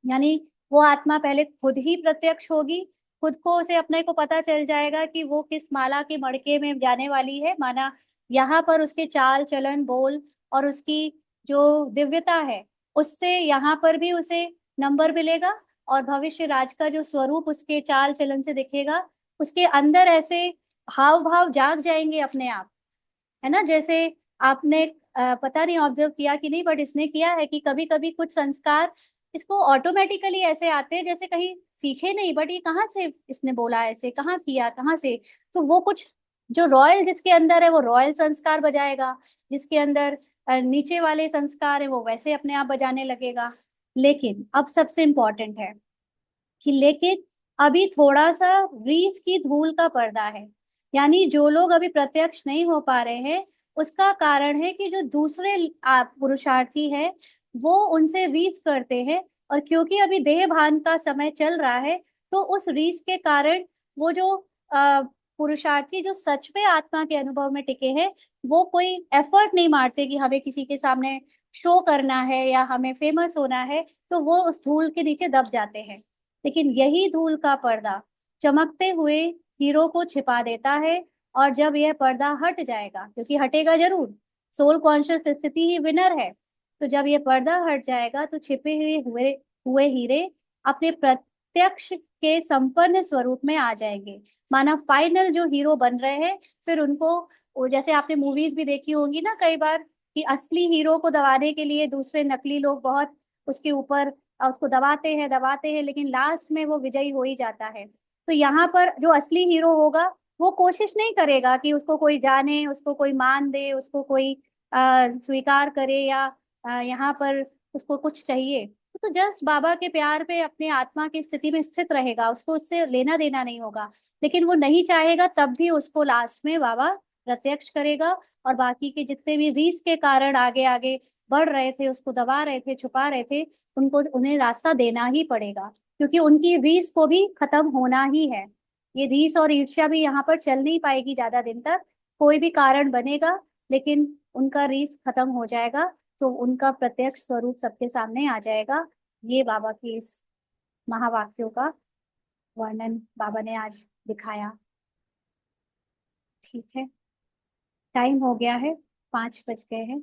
यानी वो आत्मा पहले खुद ही प्रत्यक्ष होगी, खुद को उसे अपने को पता चल जाएगा कि वो किस माला के मड़के में जाने वाली है। माना यहाँ पर उसके चाल चलन बोल और उसकी जो दिव्यता है, उससे यहाँ पर भी उसे नंबर मिलेगा, और भविष्य राज का जो स्वरूप उसके चाल चलन से दिखेगा, उसके अंदर ऐसे हाव भाव जाग जाएंगे अपने आप, है ना। जैसे आपने पता नहीं ऑब्जर्व किया कि नहीं, बट इसने किया है कि कभी कभी कुछ संस्कार इसको ऑटोमेटिकली ऐसे आते हैं जैसे कहीं सीखे नहीं, बट ये कहाँ से इसने बोला, ऐसे कहाँ किया, कहाँ से। तो वो कुछ जो रॉयल जिसके अंदर है वो रॉयल संस्कार बजाएगा, जिसके अंदर नीचे वाले संस्कार है वो वैसे अपने आप बजाने लगेगा। लेकिन अब सबसे इम्पोर्टेंट है कि लेकिन अभी थोड़ा सा रीस की धूल का पर्दा है। यानी जो लोग अभी प्रत्यक्ष नहीं हो पा रहे हैं, उसका कारण है कि जो दूसरे पुरुषार्थी है वो उनसे रीस करते हैं। और क्योंकि अभी देह भान का समय चल रहा है, तो उस रीस के कारण वो जो पुरुषार्थी जो सच में आत्मा के अनुभव में टिके हैं, वो कोई एफर्ट नहीं मारते कि हमें किसी के सामने शो करना है या हमें फेमस होना है, तो वो उस धूल के नीचे दब जाते हैं। लेकिन यही धूल का पर्दा चमकते हुए हीरो को छिपा देता है। और जब यह पर्दा हट जाएगा, क्योंकि हटेगा जरूर, सोल कॉन्शियस स्थिति ही विनर है, तो जब ये पर्दा हट जाएगा तो छिपे हुए हुए हीरे अपने प्रत्यक्ष के संपन्न स्वरूप में आ जाएंगे। माना फाइनल जो हीरो बन रहे हैं, फिर उनको जैसे आपने मूवीज भी देखी होंगी ना कई बार, कि असली हीरो को दबाने के लिए दूसरे नकली लोग बहुत उसके ऊपर उसको दबाते हैं, लेकिन लास्ट में वो विजयी हो ही जाता है। तो यहाँ पर जो असली हीरो होगा वो कोशिश नहीं करेगा कि उसको कोई जाने, उसको कोई मान दे, उसको कोई स्वीकार करे, या यहाँ पर उसको कुछ चाहिए। तो जस्ट बाबा के प्यार पे अपने आत्मा की स्थिति में स्थित रहेगा, उसको उससे लेना देना नहीं होगा। लेकिन वो नहीं चाहेगा तब भी उसको लास्ट में बाबा प्रत्यक्ष करेगा। और बाकी के जितने भी रीस के कारण आगे आगे बढ़ रहे थे, उसको दबा रहे थे, छुपा रहे थे, उन्हें रास्ता देना ही पड़ेगा, क्योंकि उनकी रीस को भी खत्म होना ही है। ये रीस और ईर्ष्या भी यहाँ पर चल नहीं पाएगी ज्यादा दिन तक। कोई भी कारण बनेगा, लेकिन उनका रीस खत्म हो जाएगा, तो उनका प्रत्यक्ष स्वरूप सबके सामने आ जाएगा। ये बाबा की इस महावाक्यों का वर्णन बाबा ने आज दिखाया। ठीक है, टाइम हो गया है, 5 बज गए हैं,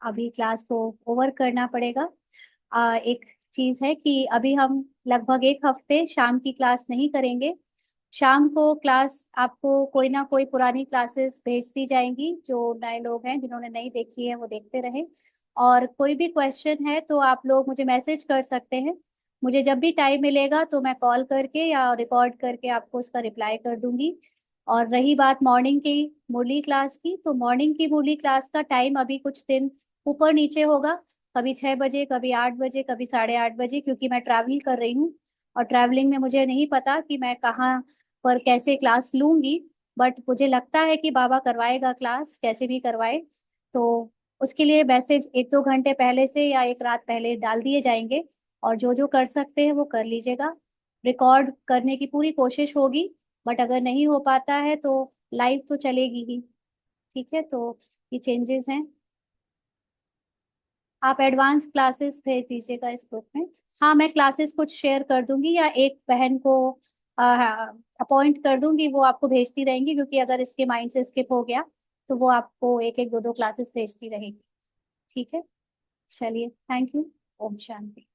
अभी क्लास को ओवर करना पड़ेगा। एक चीज है कि अभी हम लगभग 1 हफ्ते शाम की क्लास नहीं करेंगे। शाम को क्लास आपको कोई ना कोई पुरानी क्लासेस भेज दी जाएंगी, जो नए लोग हैं जिन्होंने नहीं देखी है वो देखते रहें। और कोई भी क्वेश्चन है तो आप लोग मुझे मैसेज कर सकते हैं। मुझे जब भी टाइम मिलेगा तो मैं कॉल करके या रिकॉर्ड करके आपको उसका रिप्लाई कर दूंगी। और रही बात मॉर्निंग की मुरली क्लास की, तो मॉर्निंग की मुरली क्लास का टाइम अभी कुछ दिन ऊपर नीचे होगा। कभी 6 बजे, कभी 8 बजे, कभी 8:30 बजे, क्योंकि मैं ट्रैवल कर रही हूँ। और ट्रैवलिंग में मुझे नहीं पता कि मैं कहाँ पर कैसे क्लास लूंगी, बट मुझे लगता है कि बाबा करवाएगा क्लास, कैसे भी करवाए। तो उसके लिए मैसेज 1-2 घंटे पहले से या एक रात पहले डाल दिए जाएंगे। और जो जो कर सकते हैं वो कर लीजिएगा। रिकॉर्ड करने की पूरी कोशिश होगी, बट अगर नहीं हो पाता है तो लाइव तो चलेगी ही। ठीक है, तो ये चेंजेस हैं। आप एडवांस क्लासेस भेज दीजिएगा इस ग्रुप में। हाँ, मैं क्लासेस कुछ शेयर कर दूंगी, या एक बहन को अपॉइंट कर दूंगी, वो आपको भेजती रहेंगी, क्योंकि अगर इसके माइंड से स्किप हो गया तो वो आपको एक एक दो दो क्लासेस भेजती रहेगी। ठीक है, चलिए, थैंक यू। ओम शांति।